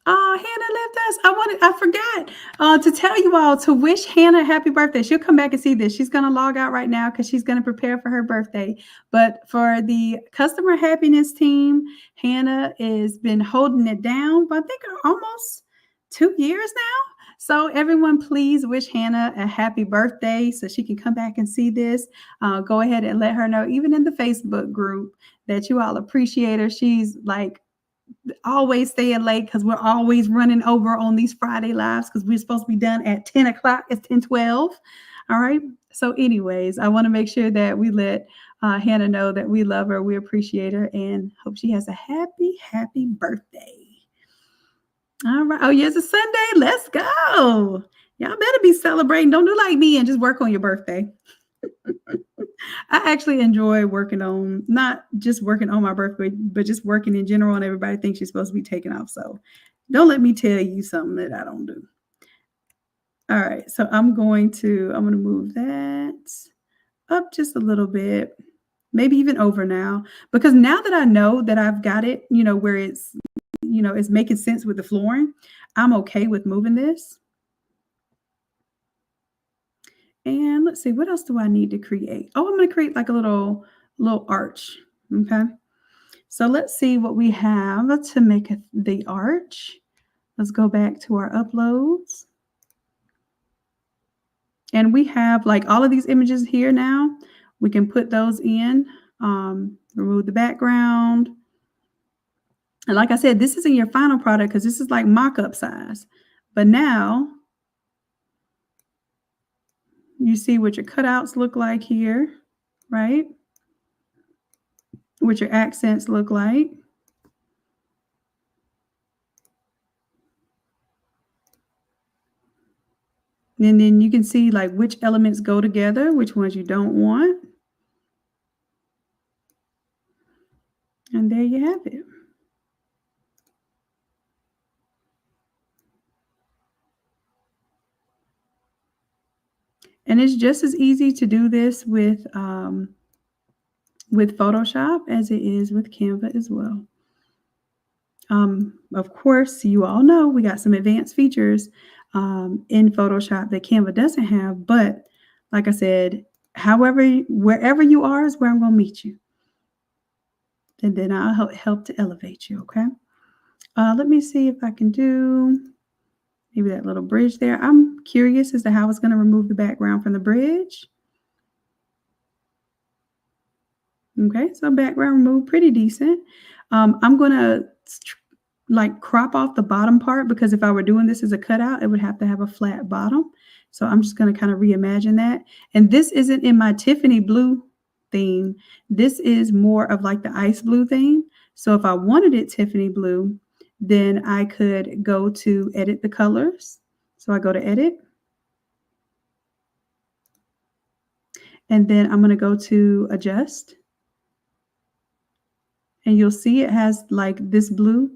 Oh, Hannah left us. I forgot to tell you all to wish Hannah happy birthday. She'll come back and see this. She's going to log out right now because she's going to prepare for her birthday. But for the customer happiness team, Hannah has been holding it down for I think almost 2 years now. So everyone, please wish Hannah a happy birthday so she can come back and see this. Go ahead and let her know, even in the Facebook group, that you all appreciate her. She's like always staying late because we're always running over on these Friday lives because we're supposed to be done at 10 o'clock. It's 10:12. All right. So anyways, I want to make sure that we let Hannah know that we love her, we appreciate her, and hope she has a happy, happy birthday. All right. Oh, yes, it's Sunday. Let's go. Y'all better be celebrating. Don't do like me and just work on your birthday. I actually enjoy working on, not just working on my birthday, but just working in general, and everybody thinks you're supposed to be taking off. So don't let me tell you something that I don't do. All right. So I'm going to move that up just a little bit, maybe even over now, because now that I know that I've got it, where it's, it's making sense with the flooring, I'm okay with moving this. And let's see, what else do I need to create? Oh, I'm going to create like a little arch. Okay. So let's see what we have to make the arch. Let's go back to our uploads. And we have like all of these images here now. We can put those in, remove the background. And like I said, this isn't your final product because this is like mock-up size. But now you see what your cutouts look like here, right? What your accents look like. And then you can see like which elements go together, which ones you don't want. And there you have it. And it's just as easy to do this with Photoshop as it is with Canva as well. Of course, you all know we got some advanced features in Photoshop that Canva doesn't have, but like I said, wherever you are is where I'm going to meet you. And then I'll help to elevate you, okay? Let me see if I can do maybe that little bridge there. I'm curious as to how it's going to remove the background from the bridge. Okay, so background remove, pretty decent. I'm going to like crop off the bottom part because if I were doing this as a cutout, it would have to have a flat bottom. So I'm just going to kind of reimagine that. And this isn't in my Tiffany blue theme. This is more of like the ice blue theme. So if I wanted it Tiffany blue, then I could go to edit the colors. So I go to edit. And then I'm going to go to adjust. And you'll see it has like this blue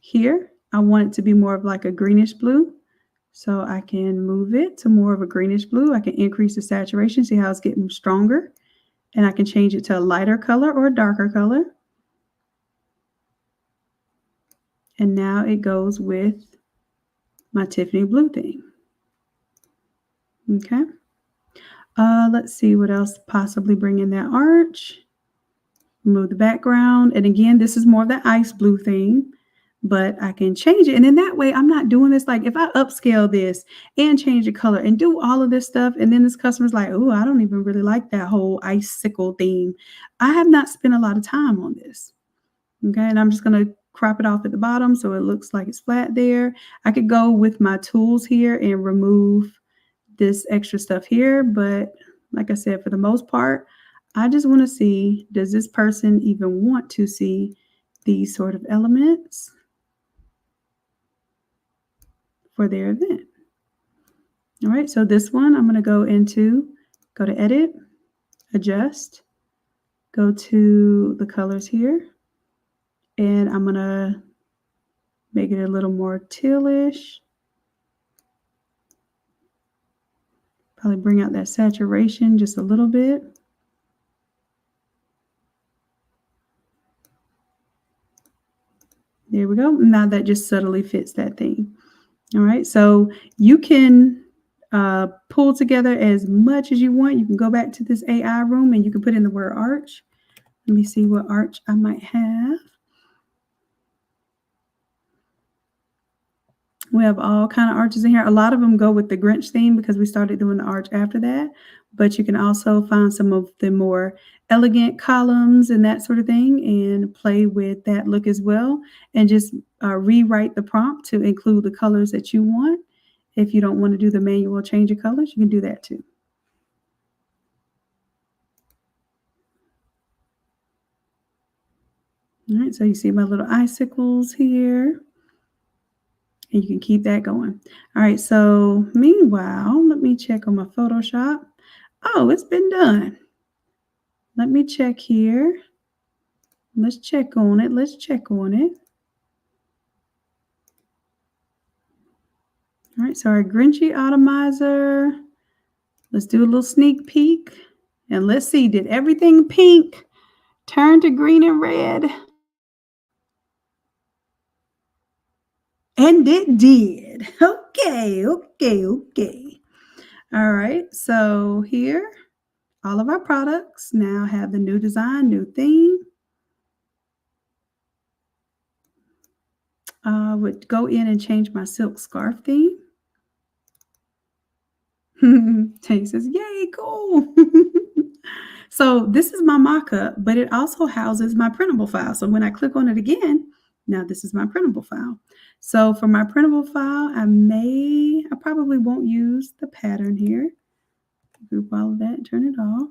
here. I want it to be more of like a greenish blue. So I can move it to more of a greenish blue. I can increase the saturation, see how it's getting stronger. And I can change it to a lighter color or a darker color. And now it goes with my Tiffany blue theme. Okay. Let's see what else possibly bring in that arch. Remove the background. And again, this is more of the ice blue theme, but I can change it. And in that way, I'm not doing this. Like if I upscale this and change the color and do all of this stuff, and then this customer's like, oh, I don't even really like that whole icicle theme. I have not spent a lot of time on this. Okay. And I'm just going to crop it off at the bottom so it looks like it's flat there. I could go with my tools here and remove this extra stuff here. But like I said, for the most part, I just want to see, does this person even want to see these sort of elements for their event? All right, so this one, I'm going to go to edit, adjust, go to the colors here, and I'm going to make it a little more tealish. Probably bring out that saturation just a little bit. There we go. Now that just subtly fits that theme. All right, so you can pull together as much as you want. You can go back to this AI room and you can put in the word arch. Let me see what arch I might have. We have all kind of arches in here. A lot of them go with the Grinch theme because we started doing the arch after that. But you can also find some of the more elegant columns and that sort of thing and play with that look as well. And just rewrite the prompt to include the colors that you want. If you don't want to do the manual change of colors, you can do that too. All right, so you see my little icicles here. And you can keep that going. All right, so meanwhile, let me check on my Photoshop. Oh, it's been done. Let me check here. Let's check on it. Let's check on it. All right, so our Grinchy Automizer. Let's do a little sneak peek. And let's see, did everything pink turn to green and red? And it did. Okay. All right, so here, all of our products now have the new design, new theme. Would go in and change my silk scarf theme. Tay says, yay, cool. So this is my mock-up, but it also houses my printable file. So when I click on it again, now this is my printable file. So for my printable file, I probably won't use the pattern here. Group all of that and turn it off.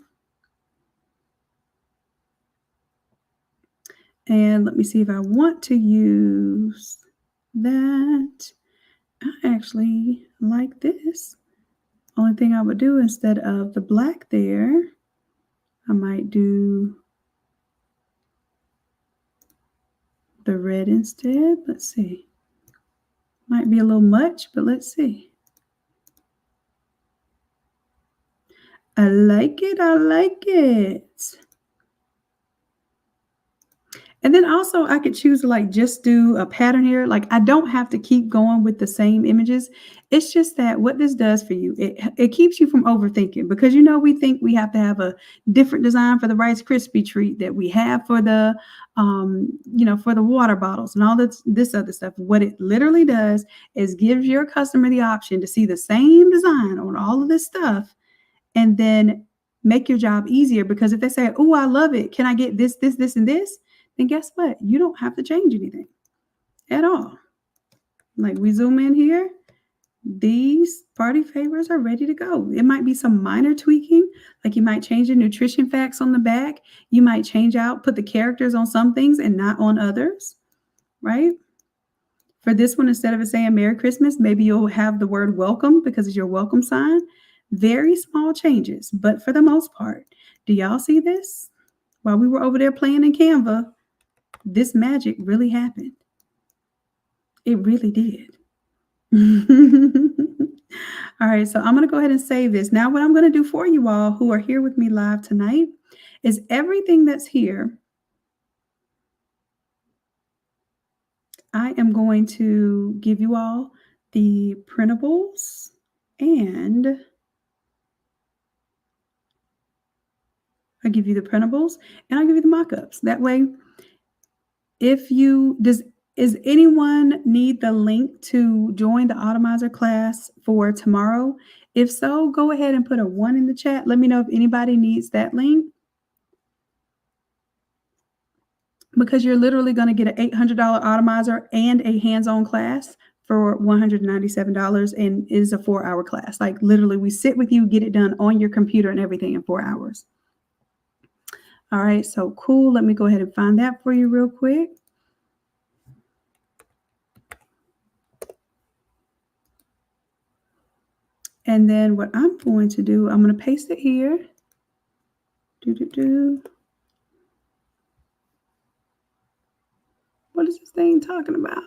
And let me see if I want to use that. I actually like this. Only thing I would do instead of the black there, I might do the red instead. Let's see. Might be a little much, but let's see. I like it. I like it. And then also I could choose to like just do a pattern here. Like I don't have to keep going with the same images. It's just that what this does for you, it keeps you from overthinking because we think we have to have a different design for the Rice Krispie treat that we have for the for the water bottles and all this other stuff. What it literally does is gives your customer the option to see the same design on all of this stuff and then make your job easier because if they say, "Oh, I love it. Can I get this, and this?" Then guess what? You don't have to change anything at all. Like we zoom in here, these party favors are ready to go. It might be some minor tweaking, like you might change the nutrition facts on the back. You might put the characters on some things and not on others, right? For this one, instead of it saying Merry Christmas, maybe you'll have the word welcome because it's your welcome sign. Very small changes, but for the most part, do y'all see this? While we were over there playing in Canva, this magic really happened. It really did. All right, so I'm going to go ahead and save this. Now, what I'm going to do for you all who are here with me live tonight is everything that's here, I am going to give you all the printables and I'll give you the printables and I'll give you the mock-ups. That way, does anyone need the link to join the Automizer class for tomorrow? If so, go ahead and put a 1 in the chat. Let me know if anybody needs that link. Because you're literally going to get an $800 Automizer and a hands-on class for $197 and it is a 4-hour class. Like literally we sit with you, get it done on your computer and everything in 4 hours. All right, so cool. Let me go ahead and find that for you real quick. And then what I'm going to do, I'm going to paste it here. What is this thing talking about?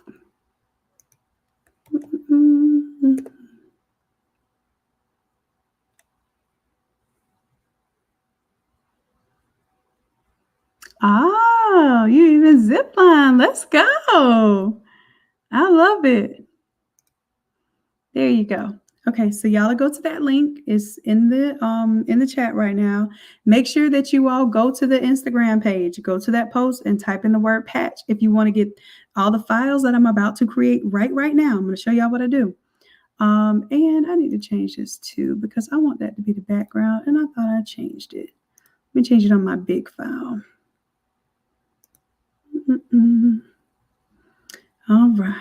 Oh, you even zipline. Let's go. I love it. There you go. Okay, so y'all go to that link. It's in the chat right now. Make sure that you all go to the Instagram page, go to that post and type in the word patch if you want to get all the files that I'm about to create right now. I'm going to show y'all what I do. And I need to change this too because I want that to be the background and I thought I changed it. Let me change it on my big file. All right.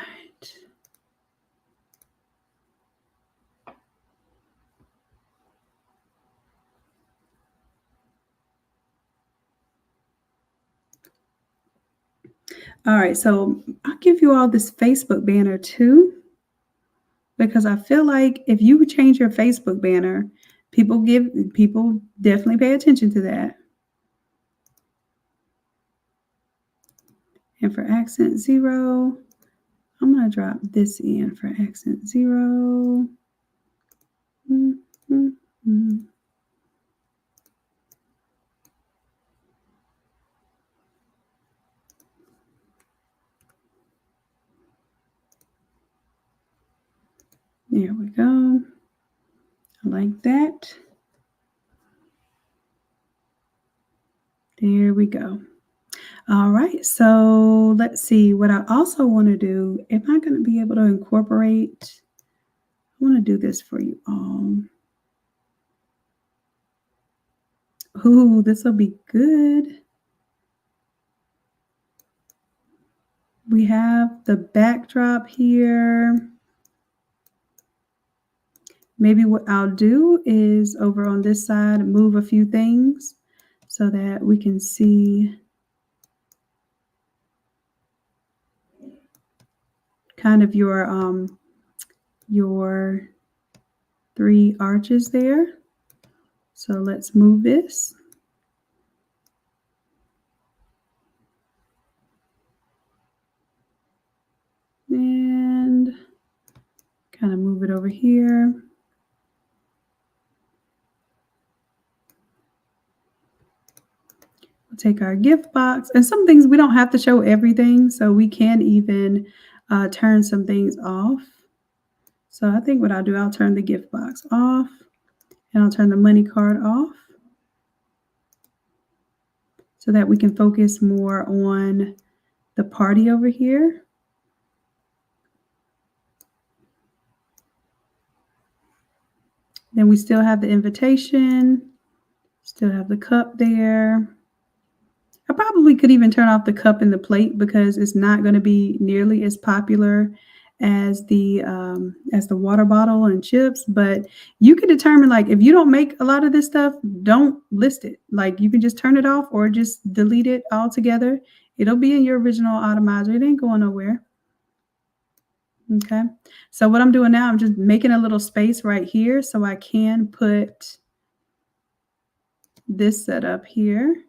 All right, so I'll give you all this Facebook banner too, because I feel like if you change your Facebook banner, people definitely pay attention to that. And for accent 0, I'm going to drop this in for accent 0. There we go. I like that. There we go. All right, so let's see. What I also want to do, am I going to be able to incorporate? I want to do this for you all. Ooh, this will be good. We have the backdrop here. Maybe what I'll do is over on this side, move a few things so that we can see kind of your 3 arches there. So let's move this. And kind of move it over here. take our gift box, and some things we don't have to show everything, so we can even turn some things off. So I think what I'll do, I'll turn the gift box off, and I'll turn the money card off so that we can focus more on the party over here. Then we still have the invitation, still have the cup there. I probably could even turn off the cup and the plate because it's not going to be nearly as popular as the water bottle and chips. But you can determine, like, if you don't make a lot of this stuff, don't list it. Like, you can just turn it off or just delete it altogether. It'll be in your original Automizer. It ain't going nowhere. Okay. So what I'm doing now, I'm just making a little space right here so I can put this setup here.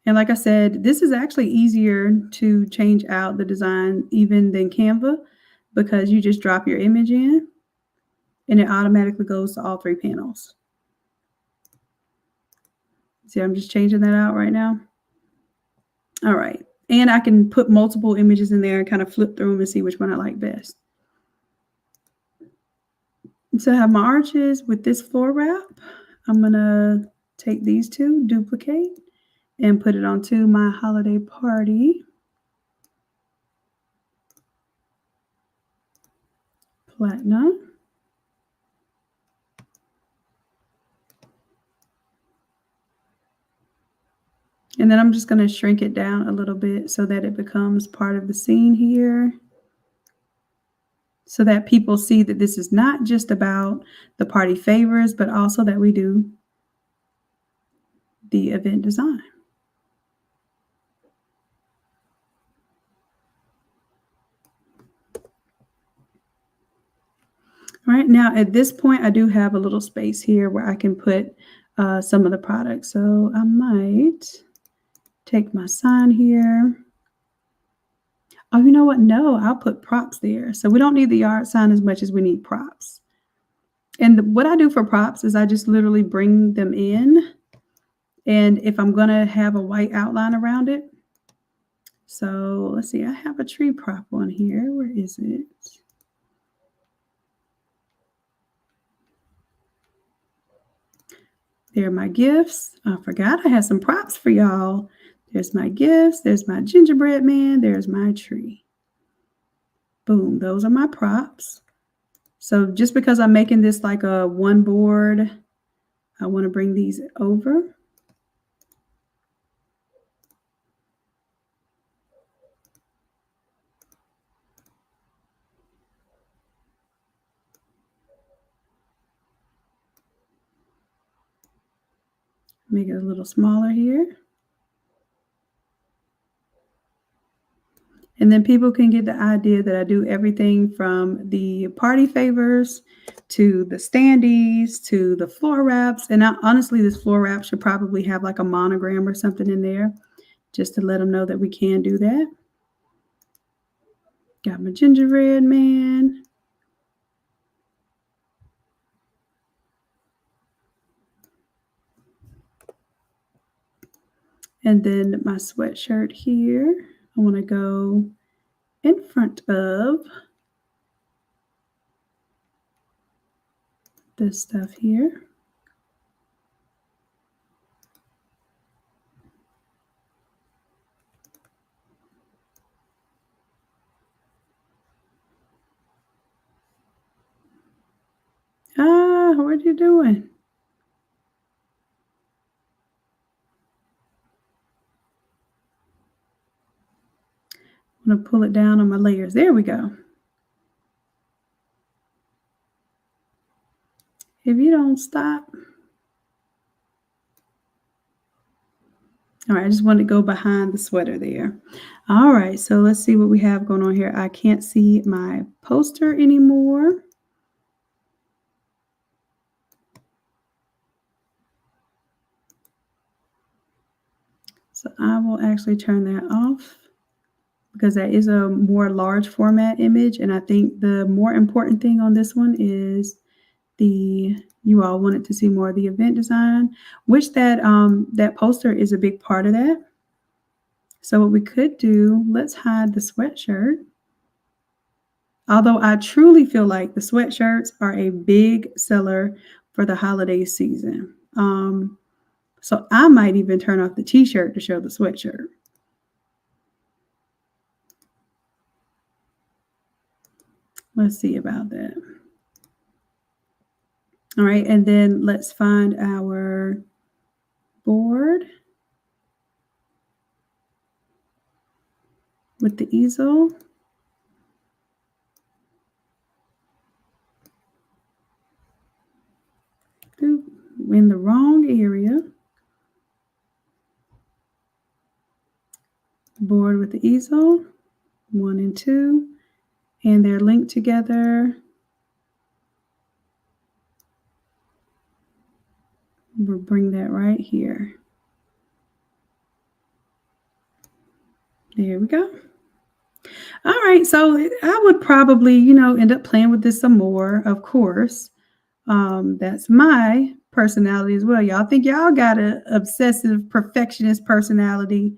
And like I said, this is actually easier to change out the design even than Canva, because you just drop your image in and it automatically goes to all 3 panels. See, I'm just changing that out right now. All right. And I can put multiple images in there and kind of flip through them and see which one I like best. So I have my arches with this floor wrap. I'm going to take these 2, duplicate, and put it onto my holiday party. Platinum. And then I'm just going to shrink it down a little bit so that it becomes part of the scene here, so that people see that this is not just about the party favors, but also that we do the event design. All right, now at this point, I do have a little space here where I can put some of the products. So I might take my sign here. Oh, you know what? No, I'll put props there. So we don't need the yard sign as much as we need props. And what I do for props is I just literally bring them in. And if I'm going to have a white outline around it. So let's see, I have a tree prop on here. Where is it? There are my gifts. I forgot I had some props for y'all. There's my gifts. There's my gingerbread man. There's my tree. Boom. Those are my props. So just because I'm making this like a one board, I want to bring these over. Make it a little smaller here. And then people can get the idea that I do everything from the party favors to the standees to the floor wraps. And honestly, this floor wrap should probably have like a monogram or something in there just to let them know that we can do that. Got my gingerbread man. And then my sweatshirt here, I want to go in front of this stuff here. Ah, what are you doing? I'm going to pull it down on my layers. There we go. If you don't stop. All right, I just wanted to go behind the sweater there. All right, so let's see what we have going on here. I can't see my poster anymore. So I will actually turn that off, because that is a more large format image. And I think the more important thing on this one is you all wanted to see more of the event design, which that poster is a big part of that. So what we could do, let's hide the sweatshirt. Although I truly feel like the sweatshirts are a big seller for the holiday season. So I might even turn off the t-shirt to show the sweatshirt. Let's see about that. All right, and then let's find our board with the easel. In the wrong area. Board with the easel, 1 and 2, and they're linked together. We'll bring that right here. There we go. All right, so I would probably, end up playing with this some more, of course. That's my personality as well. Y'all think y'all got an obsessive perfectionist personality.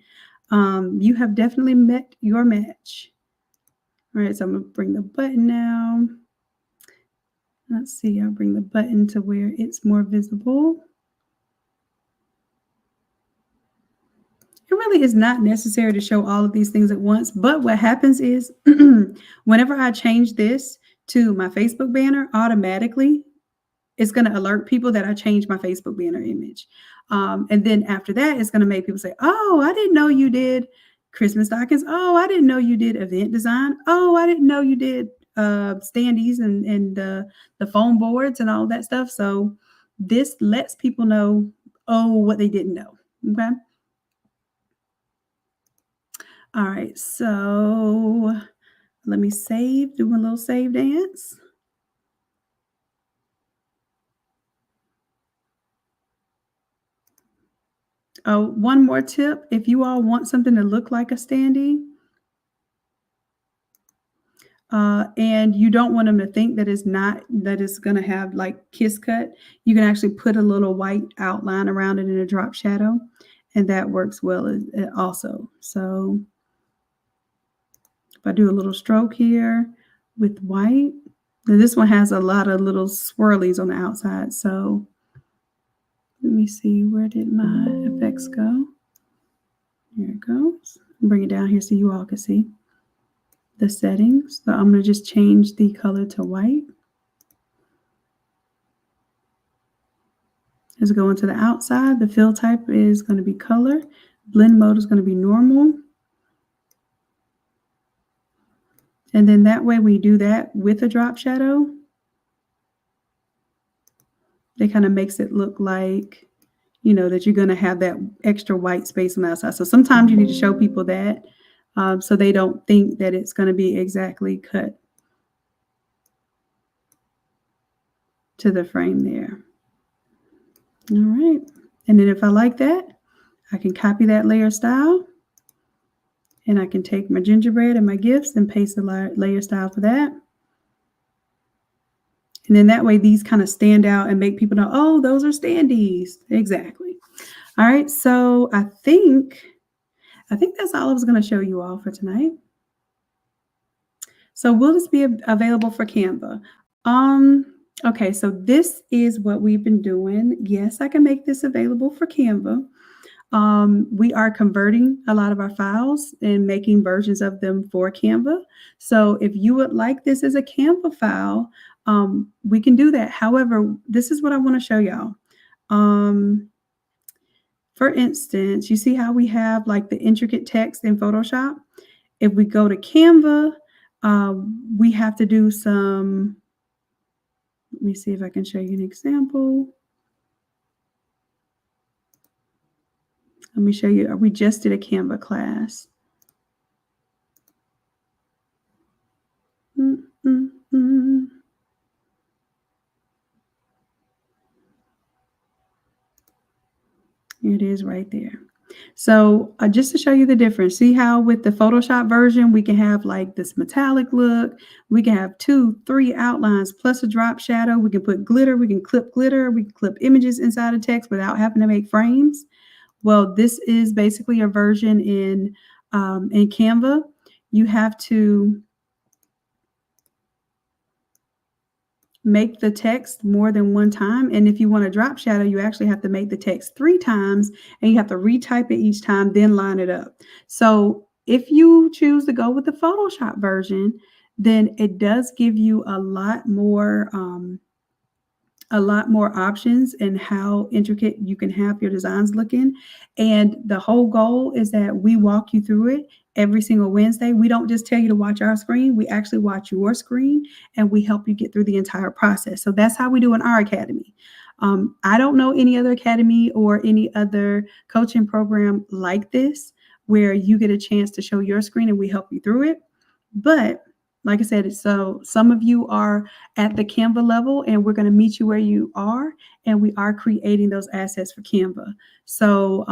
You have definitely met your match. All right, so I'm going to bring the button now. Let's see, I'll bring the button to where it's more visible. It really is not necessary to show all of these things at once, but what happens is whenever I change this to my Facebook banner, automatically it's going to alert people that I changed my Facebook banner image. And then after that, it's going to make people say, oh, I didn't know you did Christmas stockings. Oh, I didn't know you did event design. Oh, I didn't know you did standees and the foam boards and all that stuff. So this lets people know, what they didn't know. Okay. All right. So let me do a little save dance. Oh, one more tip. If you all want something to look like a standee, and you don't want them to think that it's going to have like kiss cut, you can actually put a little white outline around it in a drop shadow, and that works well also. So if I do a little stroke here with white, then this one has a lot of little swirlies on the outside. So let me see, where did my effects go? Here it goes. Bring it down here so you all can see the settings. So I'm going to just change the color to white. As I go into the outside, the fill type is going to be color. Blend mode is going to be normal. And then that way we do that with a drop shadow. It kind of makes it look like, that you're going to have that extra white space on the outside. So sometimes you need to show people that so they don't think that it's going to be exactly cut to the frame there. All right. And then if I like that, I can copy that layer style. And I can take my gingerbread and my gifts and paste the layer style for that. And then that way these kind of stand out and make people know, oh, those are standees. Exactly. All right. So I think that's all I was going to show you all for tonight. So will this be available for Canva? Okay, so this is what we've been doing. Yes, I can make this available for Canva. We are converting a lot of our files and making versions of them for Canva. So if you would like this as a Canva file, we can do that. However, this is what I want to show y'all. For instance, you see how we have like the intricate text in Photoshop? If we go to Canva, we have to do some, let me see if I can show you an example. Let me show you. We just did a Canva class. Here it is right there. So just to show you the difference, see how with the Photoshop version, we can have like this metallic look. We can have 2, 3 outlines plus a drop shadow. We can put glitter. We can clip glitter. We can clip images inside of text without having to make frames. Well, this is basically a version in In Canva, you have to make the text more than one time. And if you want to drop shadow, you actually have to make the text 3 times and you have to retype it each time, then line it up. So if you choose to go with the Photoshop version, then it does give you a lot more options and how intricate you can have your designs looking. And the whole goal is that we walk you through it every single Wednesday. We don't just tell you to watch our screen, we actually watch your screen and we help you get through the entire process. So that's how we do in our academy. I don't know any other academy or any other coaching program like this where you get a chance to show your screen and we help you through it. But like I said, so some of you are at the Canva level and we're going to meet you where you are, and we are creating those assets for Canva. So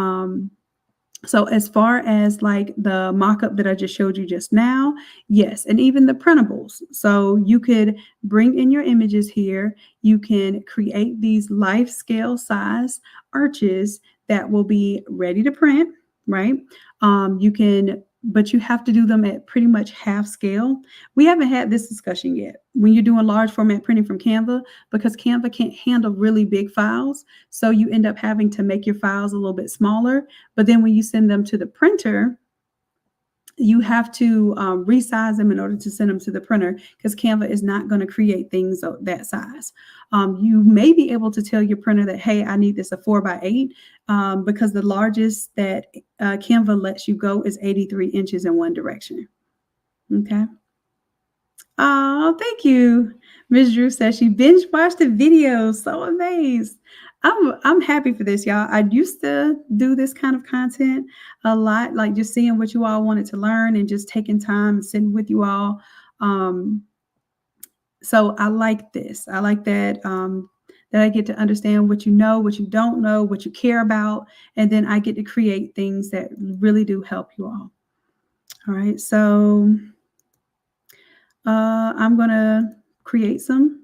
as far as like the mock-up that I just showed you just now, yes, and even the printables. So you could bring in your images here. You can create these life scale size arches that will be ready to print, right? But you have to do them at pretty much half scale. We haven't had this discussion yet when you're doing large format printing from Canva, because Canva can't handle really big files. So you end up having to make your files a little bit smaller. But then when you send them to the printer, you have to resize them in order to send them to the printer, because Canva is not going to create things of that size. You may be able to tell your printer that, hey, I need this a 4x8, because the largest that Canva lets you go is 83 inches in one direction. Okay. Oh, thank you. Ms. Drew says she binge watched the video. So amazed. I'm happy for this, y'all. I used to do this kind of content a lot, like just seeing what you all wanted to learn and just taking time and sitting with you all. So I like this. I like that that I get to understand what you know, what you don't know, what you care about, and then I get to create things that really do help you all. All right, so I'm gonna create some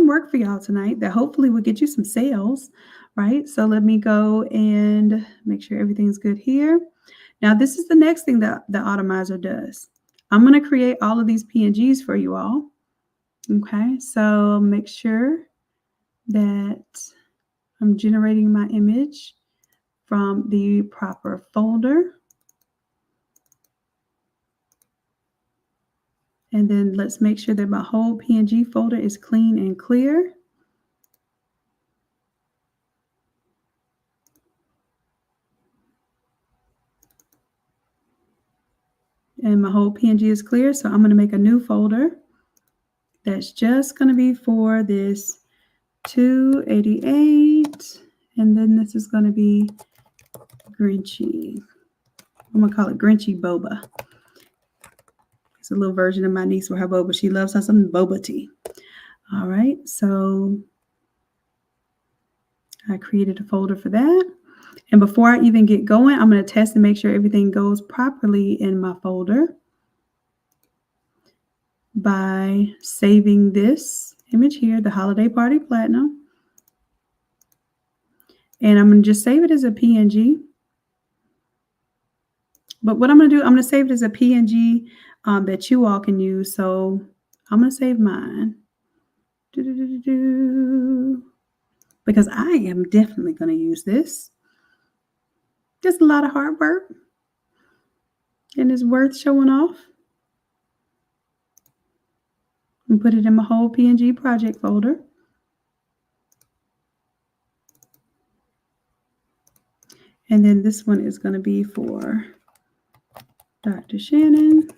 work for y'all tonight that hopefully will get you some sales, right? So let me go and make sure everything's good here. Now, this is the next thing that the Automizer does. I'm going to create all of these PNGs for you all. Okay, so make sure that I'm generating my image from the proper folder. And then let's make sure that my whole PNG folder is clean and clear. And my whole PNG is clear, so I'm going to make a new folder that's just going to be for this 288, and then this is going to be Grinchy. I'm going to call it Grinchy Boba. It's a little version of my niece with her boba. She loves her some boba tea. All right, so I created a folder for that. And before I even get going, I'm going to test and make sure everything goes properly in my folder by saving this image here, the Holiday Party Platinum. And I'm going to just save it as a PNG. But what I'm going to do, I'm going to save it as a PNG that you all can use. So I'm going to save mine. Because I am definitely going to use this. Just a lot of hard work. And it's worth showing off. And put it in my whole PNG project folder. And then this one is going to be for Dr. Shannon.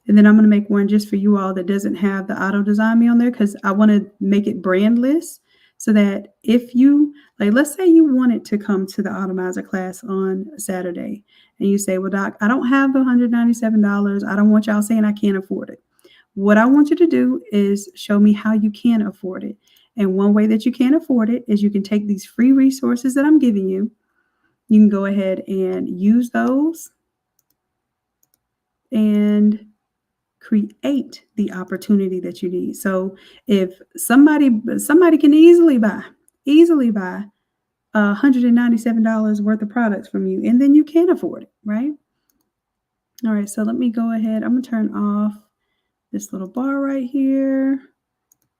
And then I'm going to make one just for you all that doesn't have the auto design me on there, because I want to make it brandless so that if you, like, let's say you wanted to come to the Automizer class on Saturday and you say, well, Doc, I don't have the $197. I don't want y'all saying I can't afford it. What I want you to do is show me how you can afford it. And one way that you can afford it is you can take these free resources that I'm giving you. You can go ahead and use those and create the opportunity that you need. So if somebody can easily buy $197 worth of products from you, and then you can afford it, right? All right, so let me go ahead. I'm going to turn off this little bar right here.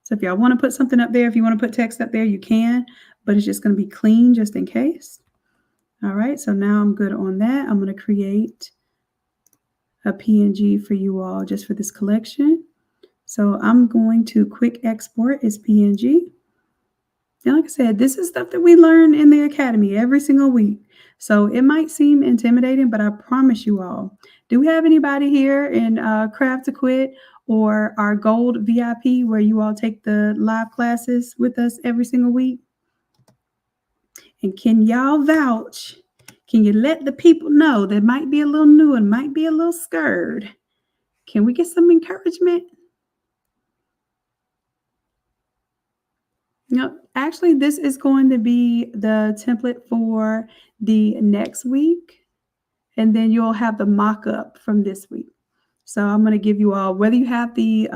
So if y'all want to put something up there, if you want to put text up there, you can, but it's just going to be clean just in case. All right, so now I'm good on that. I'm going to create a PNG for you all just for this collection. So I'm going to quick export as PNG. And like I said, this is stuff that we learn in the academy every single week. So it might seem intimidating, but I promise you all. Do we have anybody here in Craft to Quit or our Gold VIP where you all take the live classes with us every single week? And can y'all vouch? Can you let the people know that might be a little new and might be a little scared? Can we get some encouragement? No, actually, this is going to be the template for the next week. And then you'll have the mock-up from this week. So I'm going to give you all, whether you have the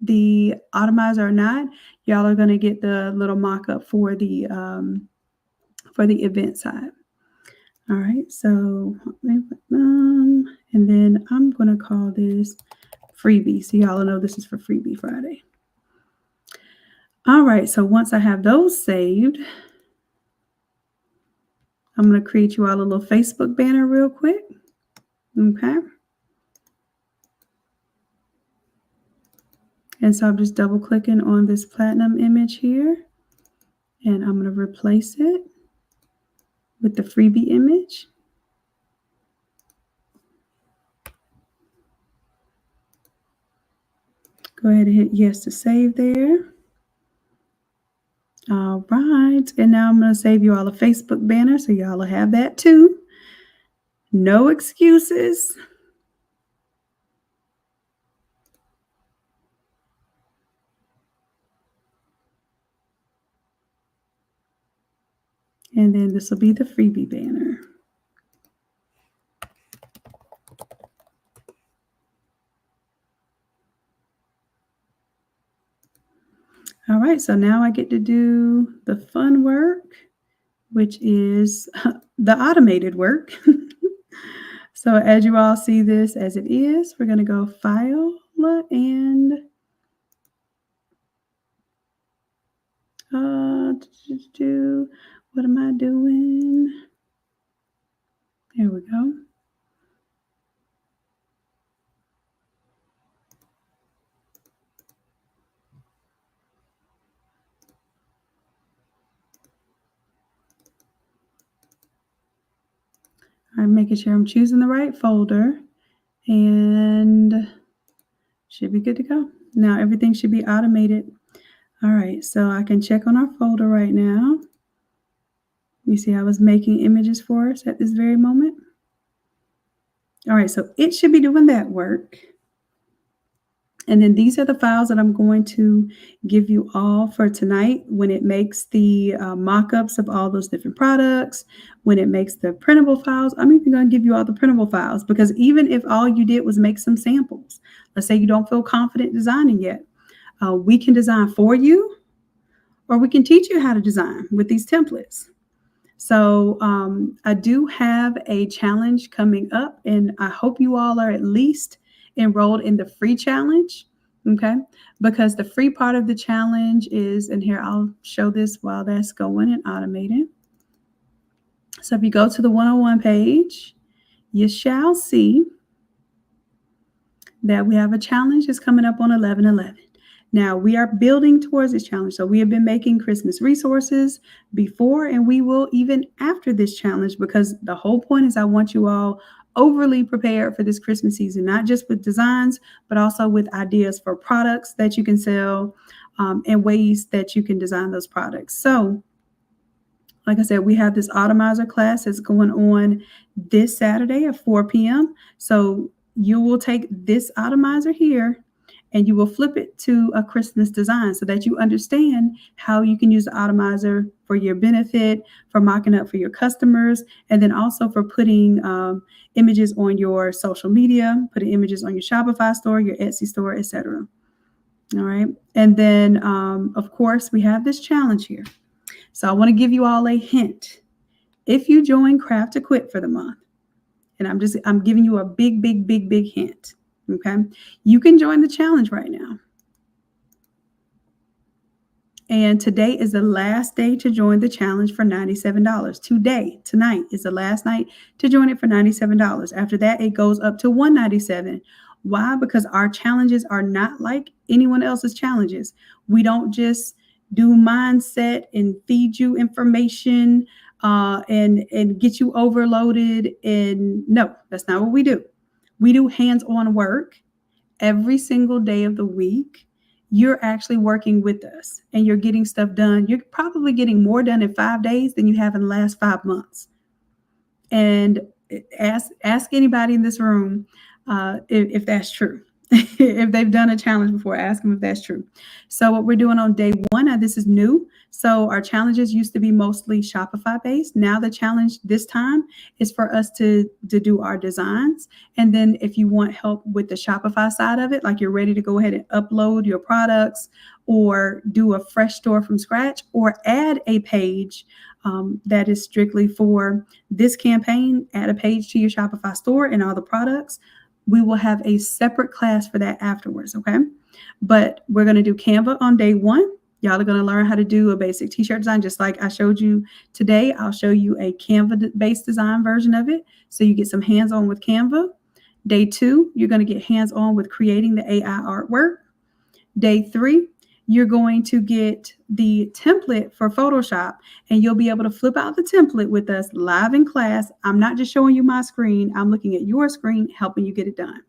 Automizer or not, y'all are going to get the little mock-up for the event side. All right, so and then I'm going to call this freebie. So y'all know this is for Freebie Friday. All right, so once I have those saved, I'm going to create you all a little Facebook banner real quick. Okay. And so I'm just double clicking on this platinum image here, and I'm going to replace it with the freebie image. Go ahead and hit yes to save there. All right, and now I'm going to save you all a Facebook banner, so y'all will have that too. No excuses. And then this will be the freebie banner. All right, so now I get to do the fun work, which is the automated work. So as you all see this as it is, we're going to go File and what am I doing? There we go. I'm making sure I'm choosing the right folder, and should be good to go. Now everything should be automated. All right, so I can check on our folder right now. You see I was making images for us at this very moment. All right, so it should be doing that work. And then these are the files that I'm going to give you all for tonight when it makes the mock-ups of all those different products, when it makes the printable files. I'm even going to give you all the printable files, because even if all you did was make some samples, let's say you don't feel confident designing yet, we can design for you, or we can teach you how to design with these templates. So I do have a challenge coming up, and I hope you all are at least enrolled in the free challenge, okay? Because the free part of the challenge is, and here I'll show this while that's going and automating. So if you go to the 101 page, you shall see that we have a challenge that's coming up on 11/11. Now we are building towards this challenge. So we have been making Christmas resources before, and we will even after this challenge, because the whole point is I want you all overly prepared for this Christmas season, not just with designs, but also with ideas for products that you can sell and ways that you can design those products. So like I said, we have this Automizer class that's going on this Saturday at 4 p.m. So you will take this Automizer here and you will flip it to a Christmas design so that you understand how you can use the Automizer for your benefit, for mocking up for your customers, and then also for putting images on your social media, putting images on your Shopify store, your Etsy store, etc. All right. And then, of course, we have this challenge here. So I want to give you all a hint. If you join Craft to Quit for the month, And I'm giving you a big, big, big, big hint. Okay. You can join the challenge right now. And today is the last day to join the challenge for $97. Tonight is the last night to join it for $97. After that, it goes up to $197. Why? Because our challenges are not like anyone else's challenges. We don't just do mindset and feed you information and get you overloaded. And no, that's not what we do. We do hands-on work every single day of the week. You're actually working with us and you're getting stuff done. You're probably getting more done in 5 days than you have in the last 5 months. And ask anybody in this room if that's true. If they've done a challenge before, ask them if that's true. So what we're doing on day one, now this is new. So our challenges used to be mostly Shopify based. Now the challenge this time is for us to do our designs. And then if you want help with the Shopify side of it, like you're ready to go ahead and upload your products or do a fresh store from scratch or add a page that is strictly for this campaign, add a page to your Shopify store and all the products, we will have a separate class for that afterwards, okay? But we're going to do Canva on day one. Y'all are going to learn how to do a basic t-shirt design just like I showed you today. I'll show you a Canva-based design version of it so you get some hands-on with Canva. Day two, you're going to get hands-on with creating the AI artwork. Day three, you're going to get the template for Photoshop and you'll be able to flip out the template with us live in class. I'm not just showing you my screen. I'm looking at your screen, helping you get it done.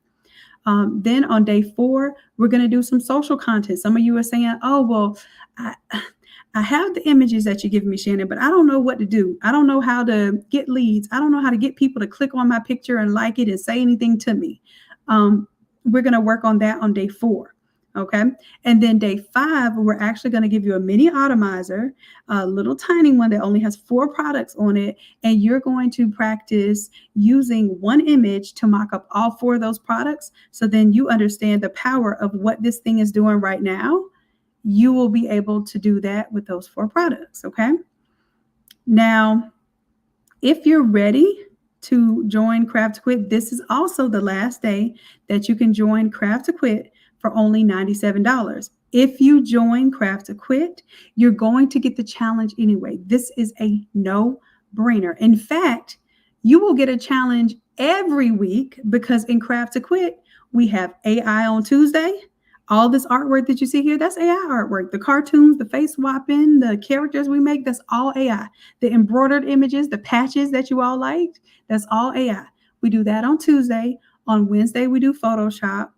Then on day four, we're going to do some social content. Some of you are saying, oh, well, I have the images that you give me, Shannon, but I don't know what to do. I don't know how to get leads. I don't know how to get people to click on my picture and like it and say anything to me. We're going to work on that on day four. Okay. And then day five, we're actually going to give you a mini Automizer, a little tiny one that only has 4 products on it. And you're going to practice using one image to mock up all 4 of those products. So then you understand the power of what this thing is doing right now. You will be able to do that with those 4 products. Okay. Now, if you're ready to join Craft to Quit, this is also the last day that you can join Craft to Quit for only $97. If you join Craft to Quit, you're going to get the challenge anyway. This is a no-brainer. In fact, you will get a challenge every week because in Craft to Quit, we have AI on Tuesday. All this artwork that you see here, that's AI artwork. The cartoons, the face swapping, the characters we make, that's all AI. The embroidered images, the patches that you all liked, that's all AI. We do that on Tuesday. On Wednesday, we do Photoshop.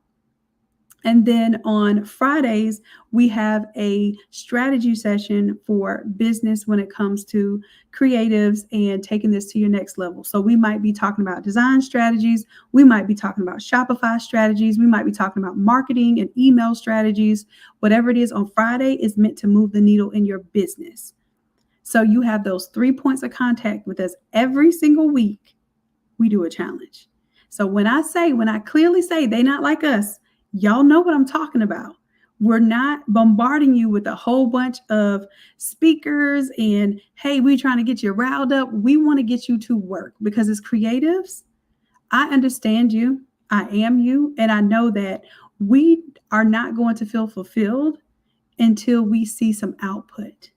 And then on Fridays, we have a strategy session for business when it comes to creatives and taking this to your next level. So we might be talking about design strategies. We might be talking about Shopify strategies. We might be talking about marketing and email strategies. Whatever it is on Friday is meant to move the needle in your business. So you have those 3 points of contact with us every single week. We do a challenge. So when I clearly say they not like us, y'all know what I'm talking about. We're not bombarding you with a whole bunch of speakers and, hey, we're trying to get you riled up. We want to get you to work because as creatives, I understand you. I am you. And I know that we are not going to feel fulfilled until we see some output,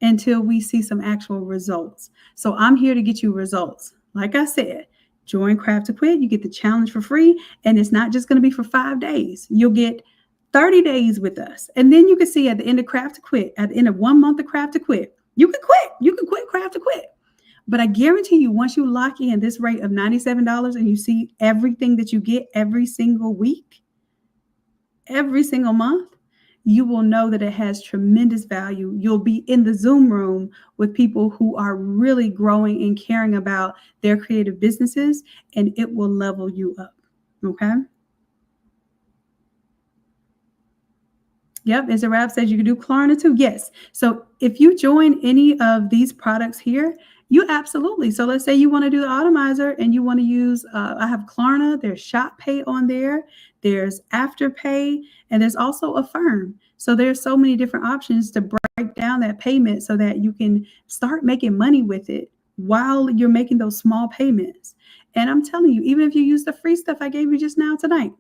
until we see some actual results. So I'm here to get you results. Like I said, join Craft to Quit. You get the challenge for free. And it's not just going to be for 5 days. You'll get 30 days with us. And then you can see at the end of Craft to Quit, at the end of 1 month of Craft to Quit, you can quit. You can quit Craft to Quit. But I guarantee you, once you lock in this rate of $97 and you see everything that you get every single week, every single month, you will know that it has tremendous value. You'll be in the Zoom room with people who are really growing and caring about their creative businesses, and it will level you up. Okay. Yep. As a Rap says, you can do Klarna too. Yes. So if you join any of these products here, you absolutely. So let's say you want to do the Automizer and you want to use, I have Klarna, there's Shop Pay on there, there's Afterpay, and there's also Affirm. So there's so many different options to break down that payment so that you can start making money with it while you're making those small payments. And I'm telling you, even if you use the free stuff I gave you just now tonight,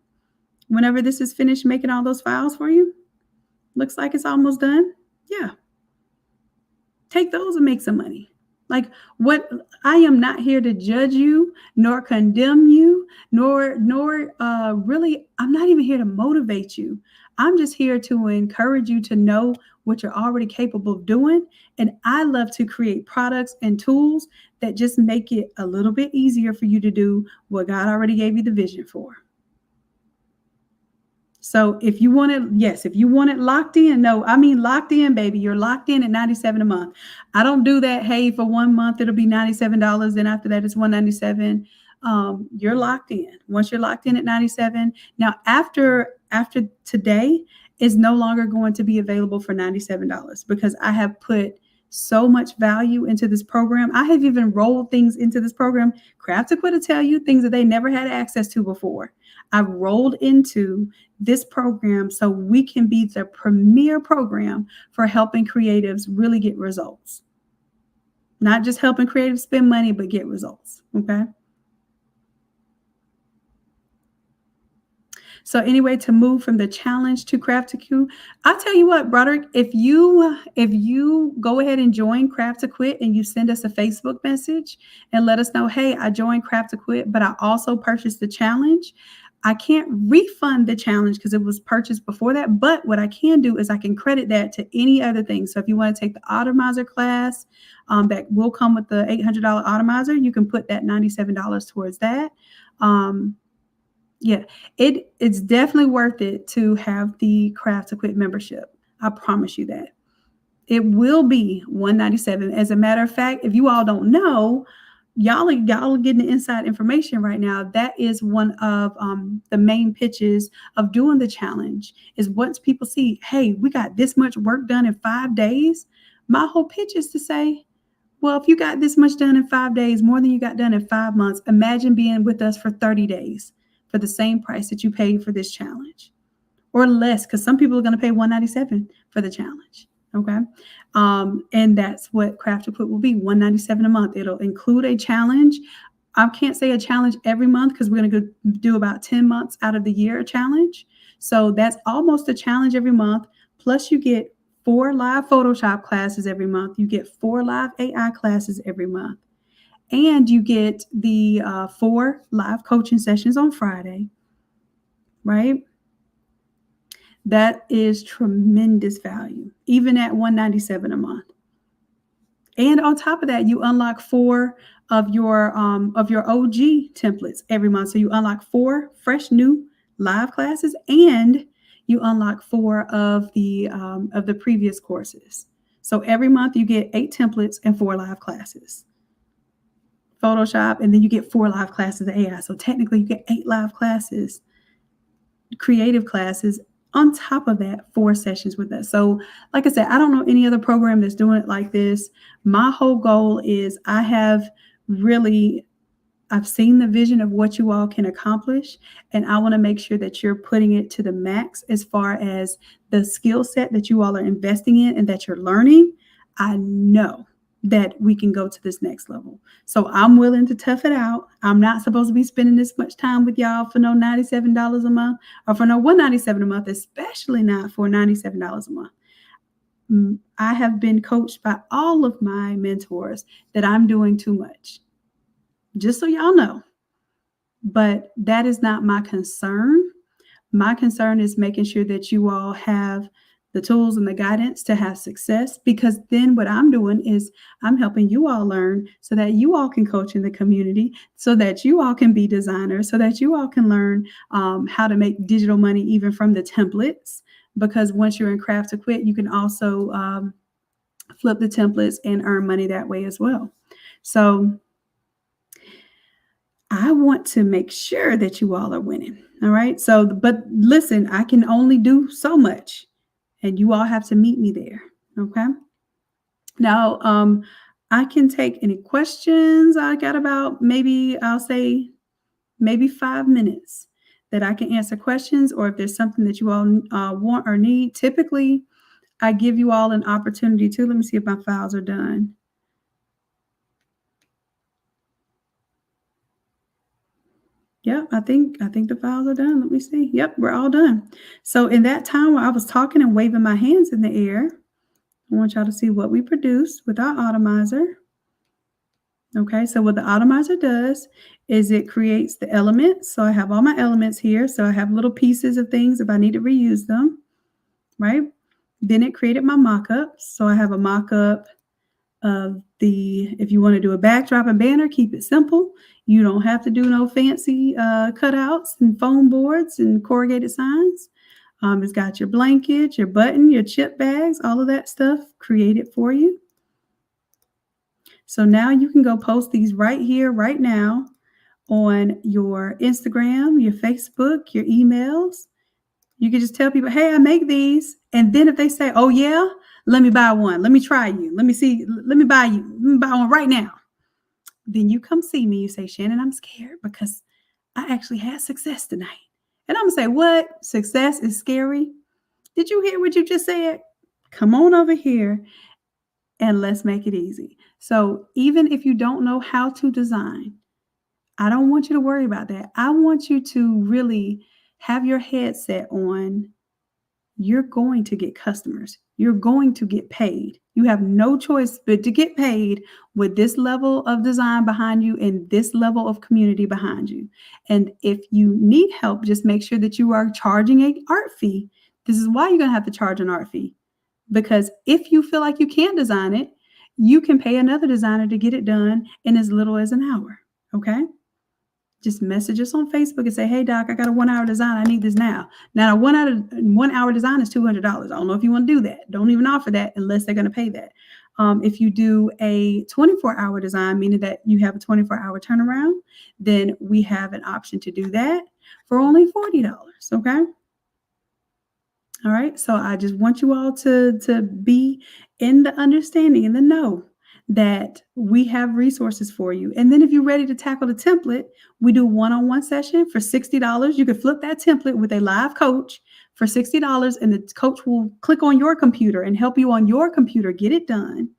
whenever this is finished making all those files for you, looks like it's almost done. Yeah, take those and make some money. Like, what, I am not here to judge you nor condemn you, nor really, I'm not even here to motivate you. I'm just here to encourage you to know what you're already capable of doing. And I love to create products and tools that just make it a little bit easier for you to do what God already gave you the vision for. So if you want it, yes, if you want it locked in, no, I mean locked in, baby. You're locked in at $97 a month. I don't do that. Hey, for 1 month it'll be $97. Then after that it's $197. You're locked in. Once you're locked in at 97. Now after today is no longer going to be available for $97 because I have put so much value into this program. I have even rolled things into this program. Craft to Quit to tell you things that they never had access to before. I've rolled into this program so we can be the premier program for helping creatives really get results. Not just helping creatives spend money, but get results. Okay. So anyway, to move from the challenge to Craft to Quit, I'll tell you what, Broderick, if you go ahead and join Craft to Quit and you send us a Facebook message and let us know, hey, I joined Craft to Quit, but I also purchased the challenge. I can't refund the challenge because it was purchased before that. But what I can do is I can credit that to any other thing. So if you want to take the Automizer class, that will come with the $800 Automizer, you can put that $97 towards that. Yeah, it's definitely worth it to have the Craft to Quit membership. I promise you that. It will be $197. As a matter of fact, if you all don't know, y'all are getting the inside information right now. That is one of the main pitches of doing the challenge is once people see, hey, we got this much work done in 5 days. My whole pitch is to say, well, if you got this much done in 5 days, more than you got done in 5 months, imagine being with us for 30 days for the same price that you paid for this challenge or less, because some people are going to pay $197 for the challenge. Okay. And that's what Craft to Quit will be, $197 a month. It'll include a challenge. I can't say a challenge every month because we're going to do about 10 months out of the year a challenge. So that's almost a challenge every month. Plus you get 4 live Photoshop classes every month. You get 4 live AI classes every month. And you get the 4 live coaching sessions on Friday, right? That is tremendous value, even at $197 a month. And on top of that, you unlock 4 of your OG templates every month. So you unlock 4 fresh new live classes, and you unlock 4 of the previous courses. So every month you get 8 templates and 4 live classes. Photoshop, and then you get 4 live classes of AI. So technically you get 8 live classes, creative classes, on top of that, 4 sessions with us. So like I said, I don't know any other program that's doing it like this. My whole goal is I've seen the vision of what you all can accomplish, and I want to make sure that you're putting it to the max as far as the skill set that you all are investing in and that you're learning. I know that we can go to this next level. So I'm willing to tough it out. I'm not supposed to be spending this much time with y'all for no $97 a month or for no $197 a month, especially not for $97 a month. I have been coached by all of my mentors that I'm doing too much. Just so y'all know. But that is not my concern. My concern is making sure that you all have the tools and the guidance to have success, because then what I'm doing is I'm helping you all learn so that you all can coach in the community, so that you all can be designers, so that you all can learn how to make digital money even from the templates. Because once you're in Craft to Quit, you can also flip the templates and earn money that way as well. So I want to make sure that you all are winning. All right. So, but listen, I can only do so much, and you all have to meet me there. Okay. Now, I can take any questions. I got about I'll say maybe 5 minutes that I can answer questions, or if there's something that you all want or need. Typically, I give you all an opportunity to. Let me see if my files are done. Yep, I think the files are done. Let me see. Yep, we're all done. So in that time while I was talking and waving my hands in the air, I want y'all to see what we produced with our Automizer. Okay, so what the Automizer does is it creates the elements. So I have all my elements here. So I have little pieces of things if I need to reuse them, right? Then it created my mockup. So I have a mockup of if you want to do a backdrop and banner, keep it simple. You don't have to do no fancy cutouts and foam boards and corrugated signs. It's got your blanket, your button, your chip bags, all of that stuff created for you. So now you can go post these right here, right now on your Instagram, your Facebook, your emails. You can just tell people, hey, I make these. And then if they say, oh, yeah, let me buy one. Let me try you. Let me see. Let me buy you. Let me buy one right now. Then you come see me. You say, Shannon, I'm scared because I actually had success tonight. And I'm going to say, what? Success is scary? Did you hear what you just said? Come on over here and let's make it easy. So even if you don't know how to design, I don't want you to worry about that. I want you to really have your headset on. You're going to get customers. You're going to get paid. You have no choice but to get paid with this level of design behind you and this level of community behind you. And if you need help, just make sure that you are charging an art fee. This is why you're going to have to charge an art fee. Because if you feel like you can't design it, you can pay another designer to get it done in as little as an hour. Okay? Just message us on Facebook and say, hey, Doc, I got a 1 hour design. I need this now. Now, a 1 hour design is $200. I don't know if you want to do that. Don't even offer that unless they're going to pay that. If you do a 24-hour design, meaning that you have a 24-hour turnaround, then we have an option to do that for only $40. Okay? All right. So I just want you all to be in the understanding and the know that we have resources for you. And then if you're ready to tackle the template, we do one-on-one session for $60. You can flip that template with a live coach for $60, and the coach will click on your computer and help you on your computer get it done.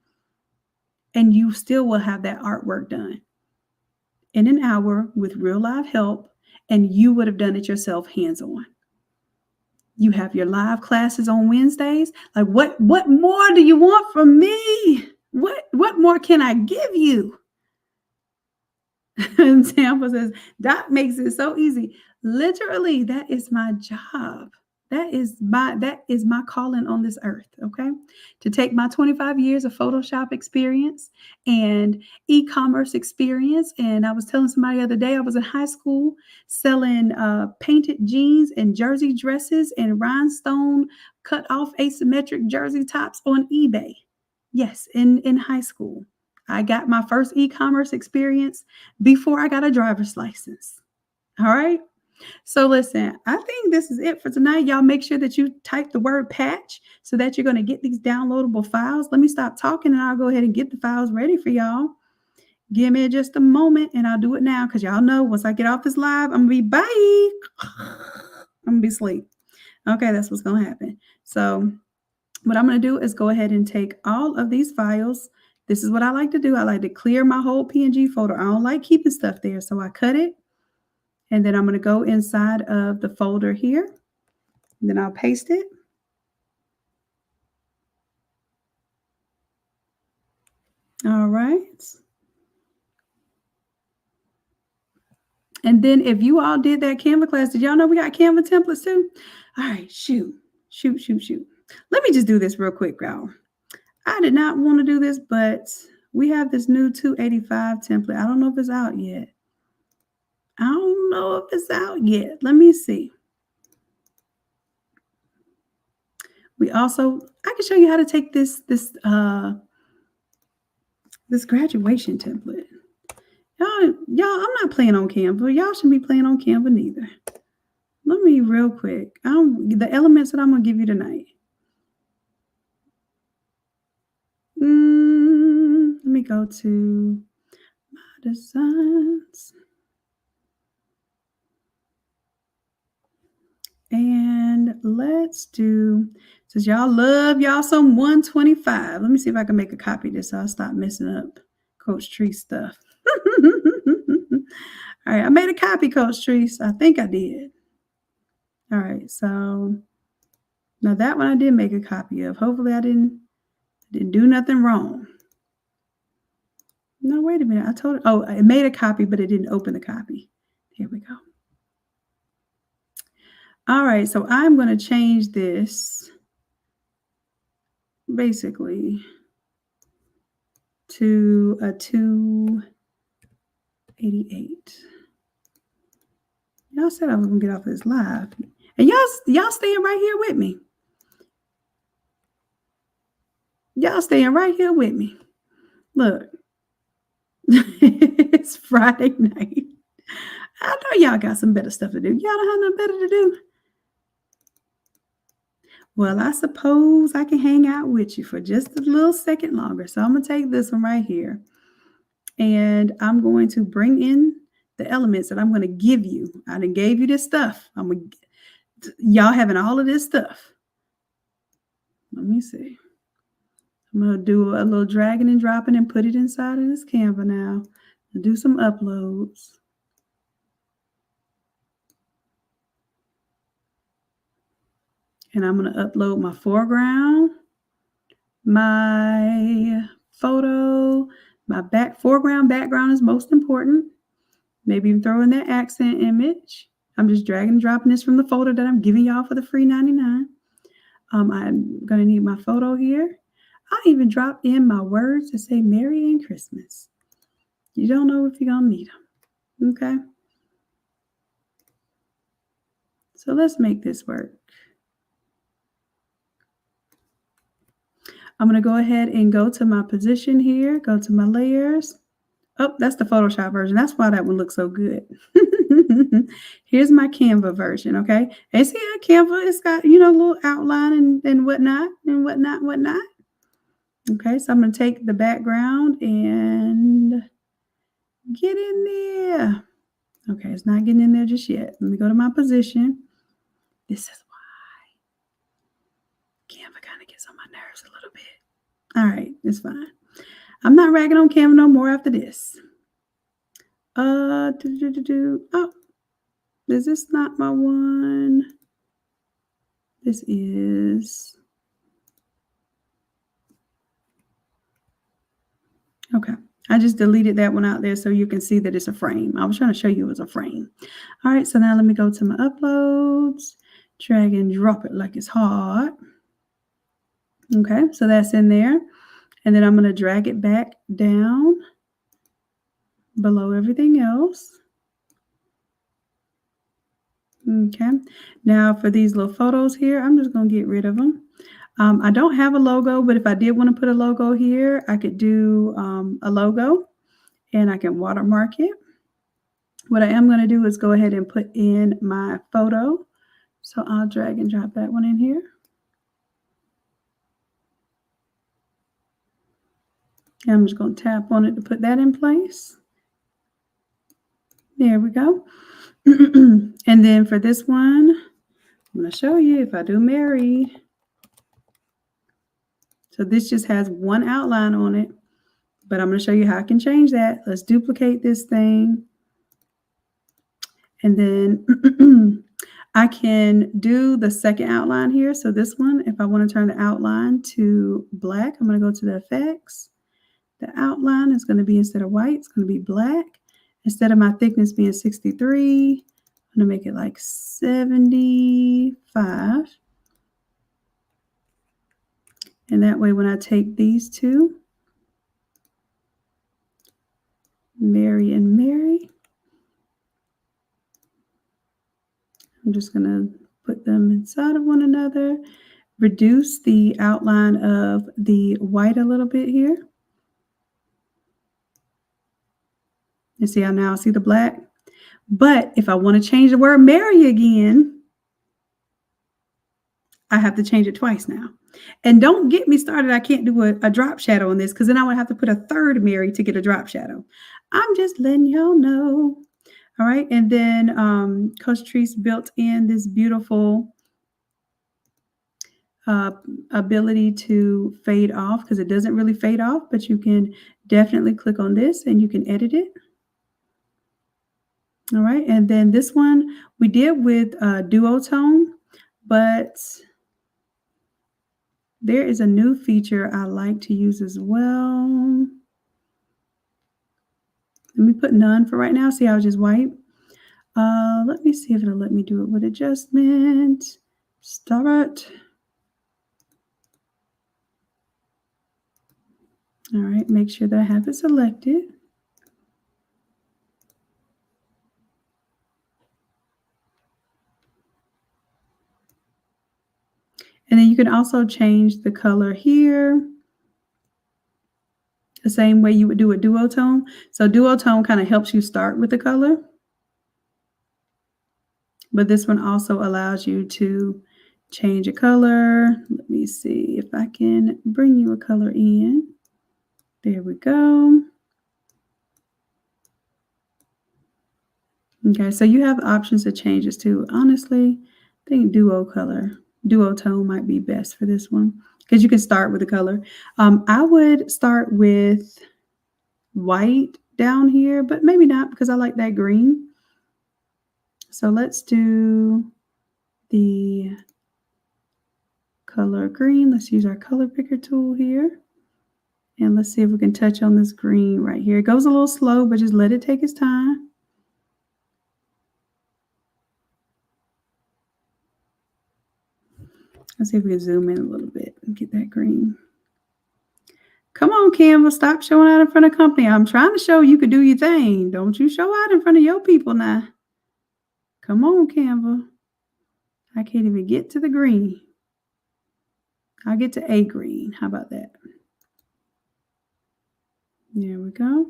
And you still will have that artwork done in an hour with real live help, and you would have done it yourself hands-on. You have your live classes on Wednesdays. Like what more do you want from me? What more can I give you? And Tampa says, Doc makes it so easy. Literally, that is my job. That is my calling on this earth, okay? To take my 25 years of Photoshop experience and e-commerce experience. And I was telling somebody the other day, I was in high school selling painted jeans and jersey dresses and rhinestone cut off asymmetric jersey tops on eBay. Yes, in high school. I got my first e-commerce experience before I got a driver's license. All right. So listen, I think this is it for tonight. Y'all make sure that you type the word patch so that you're going to get these downloadable files. Let me stop talking and I'll go ahead and get the files ready for y'all. Give me just a moment and I'll do it now because y'all know once I get off this live, I'm going to be bye. I'm going to be asleep. Okay, that's what's going to happen. So what I'm going to do is go ahead and take all of these files. This is what I like to do. I like to clear my whole PNG folder. I don't like keeping stuff there. So I cut it. And then I'm going to go inside of the folder here. And then I'll paste it. All right. And then if you all did that Canva class, did y'all know we got Canva templates too? All right, shoot. Let me just do this real quick, y'all. I did not want to do this, but we have this new 285 template. I don't know if it's out yet. Let me see. I can show you how to take this graduation template. Y'all, I'm not playing on Canva. Y'all shouldn't be playing on Canva neither. Let me real quick. The elements that I'm going to give you tonight. Let me go to my designs. And let's do, since y'all love y'all some 125. Let me see if I can make a copy of this so I'll stop messing up Coach Tree stuff. All right, I made a copy, Coach Treese. I think I did. All right, so now that one I did make a copy of. Hopefully I didn't do nothing wrong. No, wait a minute. I told it. Oh, it made a copy, but it didn't open the copy. Here we go. All right, so I'm going to change this basically to a 288. Y'all said I was going to get off this live. And y'all staying right here with me. Y'all staying right here with me. Look. It's Friday night. I know y'all got some better stuff to do. Y'all don't have nothing better to do. Well, I suppose I can hang out with you for just a little second longer. So I'm going to take this one right here. And I'm going to bring in the elements that I'm going to give you. I done gave you this stuff. Y'all having all of this stuff. Let me see. I'm going to do a little dragging and dropping and put it inside of this Canva now. I'll do some uploads. And I'm going to upload my foreground, my photo, my foreground background is most important. Maybe even throw in that accent image. I'm just dragging and dropping this from the folder that I'm giving y'all for the free 99. I'm going to need my photo here. I even dropped in my words to say Merry and Christmas. You don't know if you're going to need them. Okay? So let's make this work. I'm going to go ahead and go to my position here. Go to my layers. Oh, that's the Photoshop version. That's why that one looks so good. Here's my Canva version, okay? And see how Canva, it's got, a little outline and whatnot. Okay, so I'm going to take the background and get in there. Okay, it's not getting in there just yet. Let me go to my position. This is why Canva kind of gets on my nerves a little bit. All right, it's fine. I'm not ragging on Canva no more after this. Oh, is this not my one? This is. Okay. I just deleted that one out there so you can see that it's a frame. I was trying to show you it was a frame. All right, so now let me go to my uploads, drag and drop it like it's hot. Okay, so that's in there. And then I'm going to drag it back down below everything else. Okay, now for these little photos here, I'm just going to get rid of them. I don't have a logo, but if I did want to put a logo here, I could do a logo and I can watermark it. What I am going to do is go ahead and put in my photo. So I'll drag and drop that one in here. And I'm just going to tap on it to put that in place. There we go. And then for this one, I'm going to show you if I do Mary. So this just has one outline on it, but I'm going to show you how I can change that. Let's duplicate this thing. And then I can do the second outline here. So this one, if I want to turn the outline to black, I'm going to go to the effects. The outline is going to be, instead of white, it's going to be black. Instead of my thickness being 63, I'm going to make it like 75. And that way, when I take these two, Mary and Mary, I'm just going to put them inside of one another, reduce the outline of the white a little bit here. You see how now I see the black? But if I want to change the word Mary again, I have to change it twice now. And don't get me started. I can't do a drop shadow on this because then I would have to put a third Mary to get a drop shadow. I'm just letting y'all know. All right. And then Coach Treese built in this beautiful ability to fade off, because it doesn't really fade off, but you can definitely click on this and you can edit it. All right, and then this one we did with duotone, but there is a new feature I like to use as well. Let me put none for right now. See how it's just white? Let me see if it'll let me do it with adjustment. Start. All right, make sure that I have it selected. And then you can also change the color here the same way you would do a duotone. So duotone kind of helps you start with the color. But this one also allows you to change a color. Let me see if I can bring you a color in. There we go. Okay, so you have options to change this too. Honestly, I think duotone might be best for this one because you can start with the color. I would start with white down here, but maybe not because I like that green. So let's do the color green. Let's use our color picker tool here. And let's see if we can touch on this green right here. It goes a little slow, but just let it take its time. Let's see if we can zoom in a little bit and get that green. Come on, Canva, stop showing out in front of company. I'm trying to show you could do your thing. Don't you show out in front of your people now. Come on, Canva. I can't even get to the green. I'll get to a green. How about that? There we go.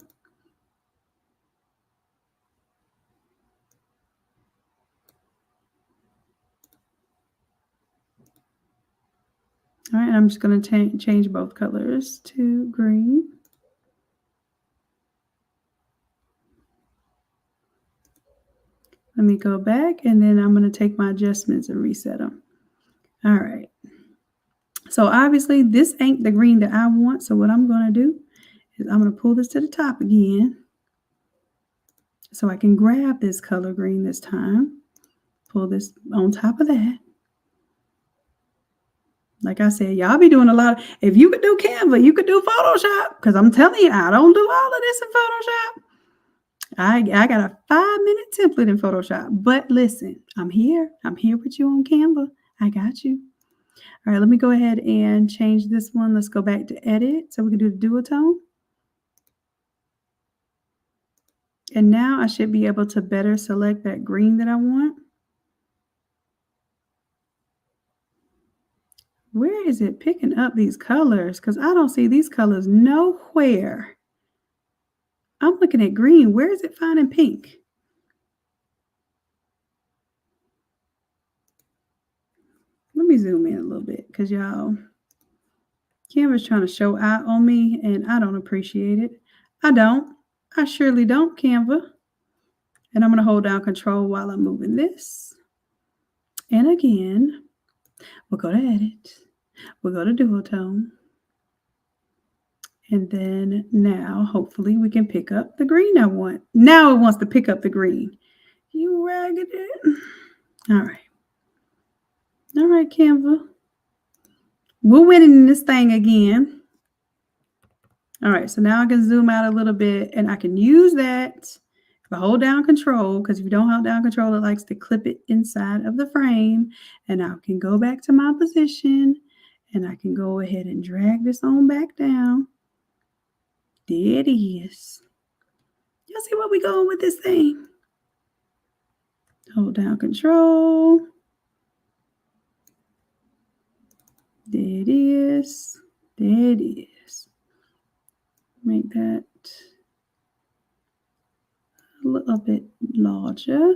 All right, I'm just going to change both colors to green. Let me go back, and then I'm going to take my adjustments and reset them. All right. So obviously, this ain't the green that I want. So what I'm going to do is I'm going to pull this to the top again so I can grab this color green this time. Pull this on top of that. Like I said, y'all be doing a lot. If you could do Canva, you could do Photoshop. Because I'm telling you, I don't do all of this in Photoshop. I got a 5-minute template in Photoshop. But listen, I'm here. I'm here with you on Canva. I got you. All right, let me go ahead and change this one. Let's go back to edit so we can do the duotone. And now I should be able to better select that green that I want. Where is it picking up these colors? Because I don't see these colors nowhere. I'm looking at green. Where is it finding pink? Let me zoom in a little bit because y'all, Canva's trying to show out on me and I don't appreciate it. I don't. I surely don't, Canva. And I'm going to hold down control while I'm moving this. And again, we'll go to edit. We'll go to duotone. And then now, hopefully, we can pick up the green I want. Now it wants to pick up the green. You ragged it. All right. All right, Canva. We're winning this thing again. All right, so now I can zoom out a little bit, and I can use that if I hold down control, because if you don't hold down control, it likes to clip it inside of the frame. And I can go back to my position, and I can go ahead and drag this on back down. There it is. Y'all see where we going with this thing? Hold down control. There it is. There it is. Make that a little bit larger.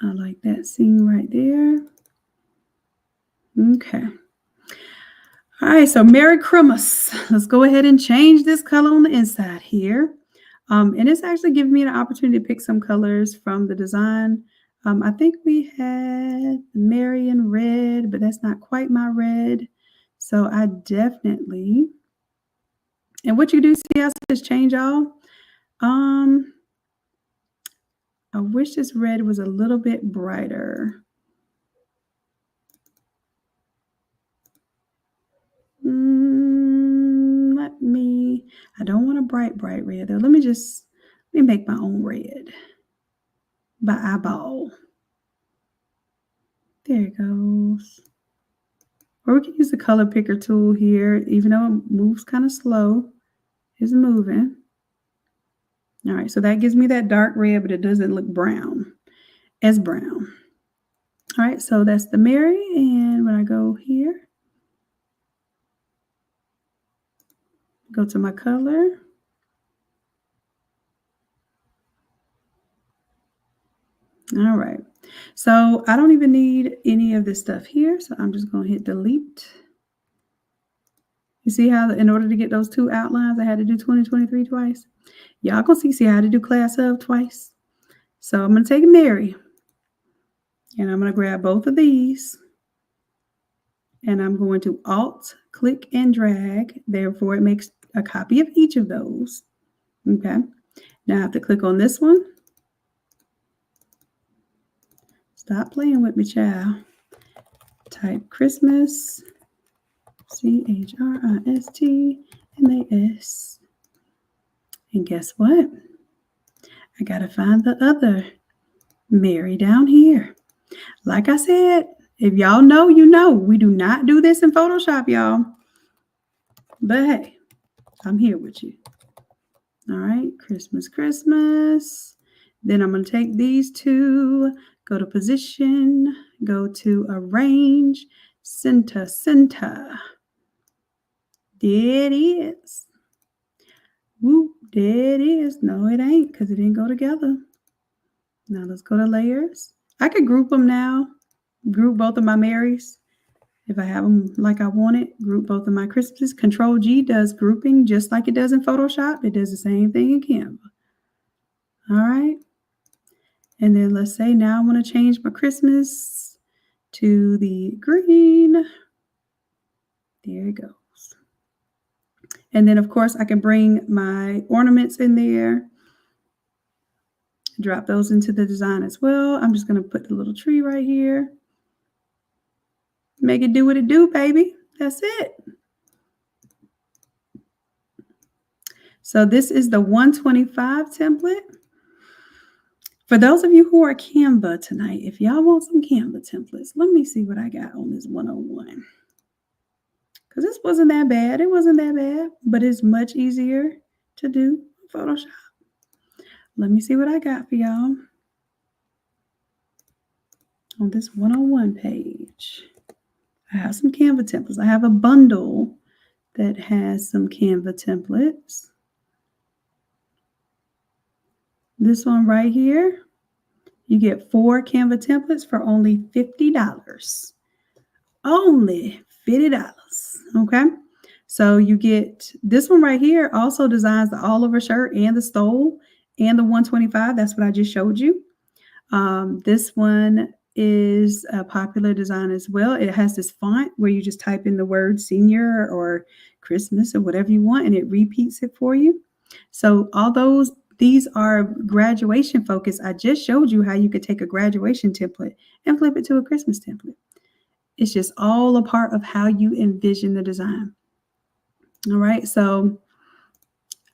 I like that scene right there. Okay. All right, so Merry Christmas. Let's go ahead and change this color on the inside here. And it's actually giving me an opportunity to pick some colors from the design. I think we had Marion red, but that's not quite my red. So I definitely, and what you do see, I says change all. I wish this red was a little bit brighter. I don't want a bright red though. Let me make my own red by eyeball. There it goes. Or we can use the color picker tool here, even though it moves kind of slow. It's moving. All right, so that gives me that dark red, but it doesn't look brown. Brown. All right, so that's the Mary. And when I go here, go to my color. All right, so I don't even need any of this stuff here, so I'm just going to hit delete. You see how in order to get those two outlines, I had to do 2023 twice? Y'all can see how to do class of twice. So I'm going to take Mary, and I'm going to grab both of these, and I'm going to Alt, click, and drag. Therefore, it makes a copy of each of those. Okay. Now I have to click on this one. Stop playing with me, child. Type Christmas, CHRISTMAS. And guess what? I got to find the other Mary down here. Like I said, if y'all know, you know. We do not do this in Photoshop, y'all. But hey, I'm here with you. All right, Christmas. Then I'm going to take these two, go to position, go to arrange, center. There it is. Whoop, there it is. No, it ain't, because it didn't go together. Now let's go to layers. I could group them now. Group both of my Marys. If I have them like I want it, group both of my Christmases. Control G does grouping just like it does in Photoshop. It does the same thing in Canva. All right. And then let's say now I want to change my Christmas to the green. There it goes. And then, of course, I can bring my ornaments in there. Drop those into the design as well. I'm just going to put the little tree right here. Make it do what it do, baby. That's it. So this is the 125 template. For those of you who are Canva tonight, if y'all want some Canva templates, let me see what I got on this 101. Because this wasn't that bad. It wasn't that bad, but it's much easier to do in Photoshop. Let me see what I got for y'all on this 101 page. I have some Canva templates. I have a bundle that has some Canva templates. This one right here, you get 4 Canva templates for only $50. Only $50. Okay. So you get this one right here, also designs the all over shirt and the stole and the 125. That's what I just showed you. This one is a popular design as well. It has this font where you just type in the word senior or Christmas or whatever you want, and it repeats it for you. So all these are graduation focused. I just showed you how you could take a graduation template and flip it to a Christmas template. It's just all a part of how you envision the design. All right, so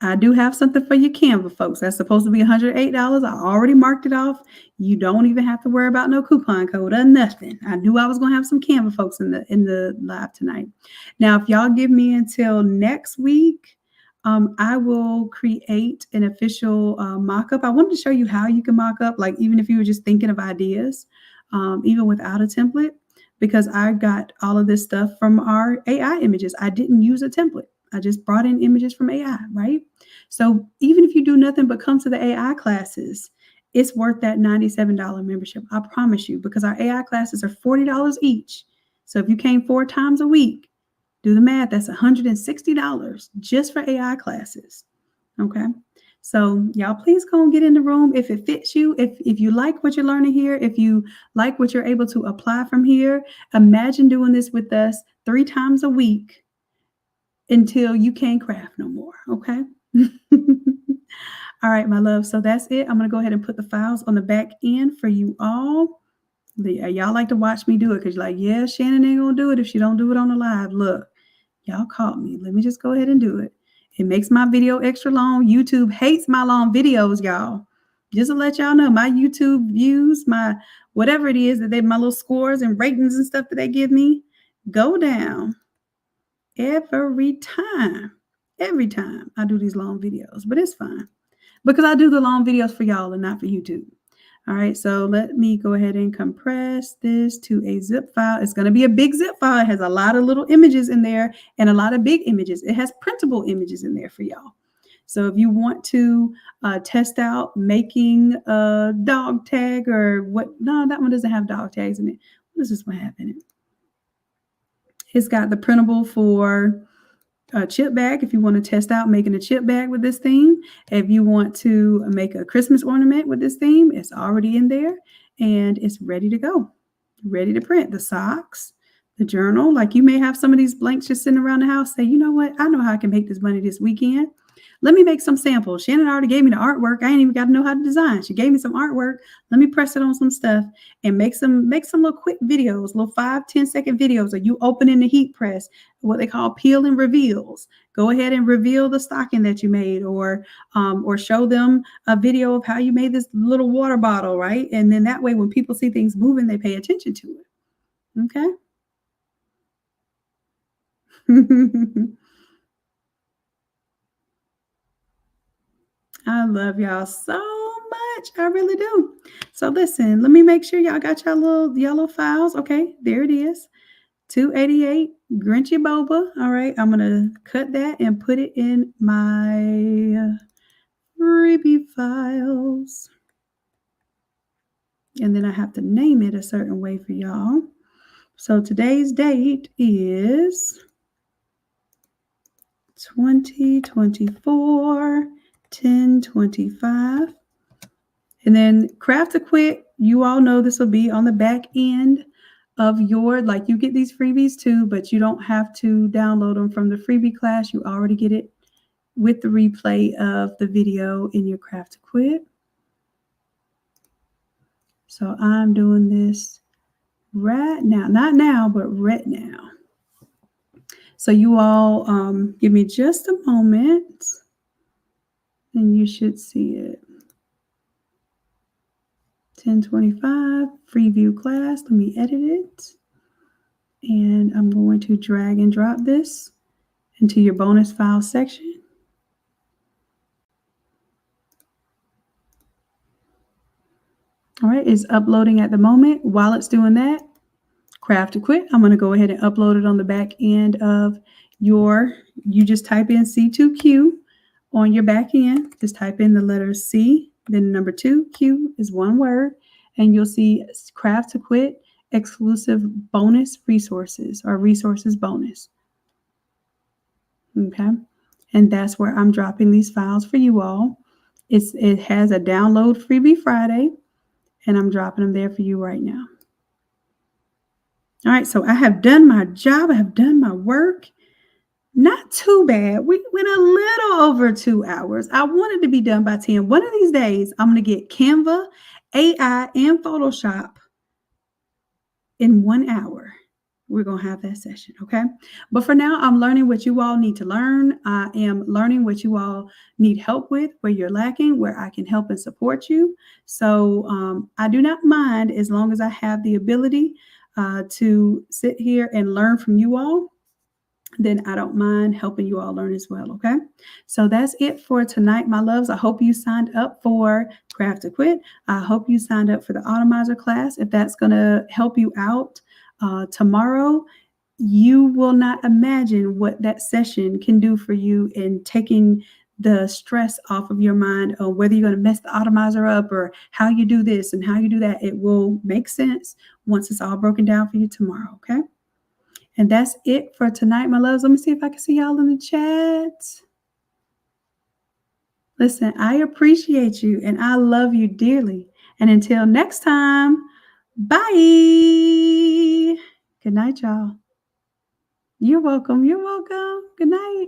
I do have something for your Canva folks. That's supposed to be $108. I already marked it off. You don't even have to worry about no coupon code or nothing. I knew I was going to have some Canva folks in the live tonight. Now, if y'all give me until next week, I will create an official mock-up. I wanted to show you how you can mock up, like even if you were just thinking of ideas, even without a template, because I got all of this stuff from our AI images. I didn't use a template. I just brought in images from AI, right? So even if you do nothing but come to the AI classes, it's worth that $97 membership. I promise you, because our AI classes are $40 each. So if you came 4 times a week, do the math, that's $160 just for AI classes. Okay. So y'all please go and get in the room if it fits you. If you like what you're learning here, if you like what you're able to apply from here, imagine doing this with us 3 times a week until you can't craft no more. Okay. All right, my love. So that's it. I'm going to go ahead and put the files on the back end for you all. Y'all like to watch me do it because you're like, yeah, Shanon ain't going to do it if she don't do it on the live. Look, y'all caught me. Let me just go ahead and do it. It makes my video extra long. YouTube hates my long videos, y'all. Just to let y'all know, my YouTube views, my whatever it is that my little scores and ratings and stuff that they give me go down every time. Every time I do these long videos, but it's fine because I do the long videos for y'all and not for YouTube. All right, so let me go ahead and compress this to a zip file. It's going to be a big zip file. It has a lot of little images in there and a lot of big images. It has printable images in there for y'all. So if you want to test out making a dog tag or what, no, that one doesn't have dog tags in it. What does this one have in it? It's got the printable for a chip bag if you want to test out making a chip bag with this theme. If you want to make a Christmas ornament with this theme, it's already in there and it's ready to go, ready to print. The socks, the journal, like you may have some of these blanks just sitting around the house. Say, you know what? I know how I can make this money this weekend. Let me make some samples. Shanon already gave me the artwork. I ain't even got to know how to design. She gave me some artwork. Let me press it on some stuff and make some little quick videos, little 5-10 second videos of you opening the heat press, what they call peel and reveals. Go ahead and reveal the stocking that you made, or show them a video of how you made this little water bottle, right? And then that way, when people see things moving, they pay attention to it. Okay. I love y'all so much. I really do. So listen, let me make sure y'all got your little yellow files. Okay, there it is. 288 Grinchy Boba. All right, I'm going to cut that and put it in my freebie files. And then I have to name it a certain way for y'all. So today's date is 2024 10/25. And then Craft to Quit, you all know this will be on the back end of your, like you get these freebies too, but you don't have to download them from the freebie class. You already get it with the replay of the video in your Craft to Quit. So I'm doing this right now, not now, but right now. So you all give me just a moment and you should see it. 10/25 preview class. Let me edit it. And I'm going to drag and drop this into your bonus file section. All right, it's uploading at the moment. While it's doing that, Craft to Quit, I'm going to go ahead and upload it on the back end of you just type in C2Q on your back end. Just type in the letter C, then number 2, Q is one word, and you'll see Craft to Quit exclusive bonus resources or resources bonus. Okay, and that's where I'm dropping these files for you all. It has a download freebie Friday, and I'm dropping them there for you right now. All right, so I have done my job. I have done my work. Not too bad. We went a little over 2 hours. I wanted to be done by 10. One of these days, I'm going to get Canva, AI, and Photoshop in 1 hour. We're going to have that session, okay? But for now, I'm learning what you all need to learn. I am learning what you all need help with, where you're lacking, where I can help and support you. So I do not mind as long as I have the ability to sit here and learn from you all. Then I don't mind helping you all learn as well, okay? So that's it for tonight, my loves. I hope you signed up for Craft to Quit. I hope you signed up for the Automizer class. If that's going to help you out tomorrow, you will not imagine what that session can do for you in taking the stress off of your mind on whether you're going to mess the Automizer up or how you do this and how you do that. It will make sense once it's all broken down for you tomorrow, okay? And that's it for tonight, my loves. Let me see if I can see y'all in the chat. Listen, I appreciate you and I love you dearly. And until next time, bye. Good night, y'all. You're welcome. You're welcome. Good night.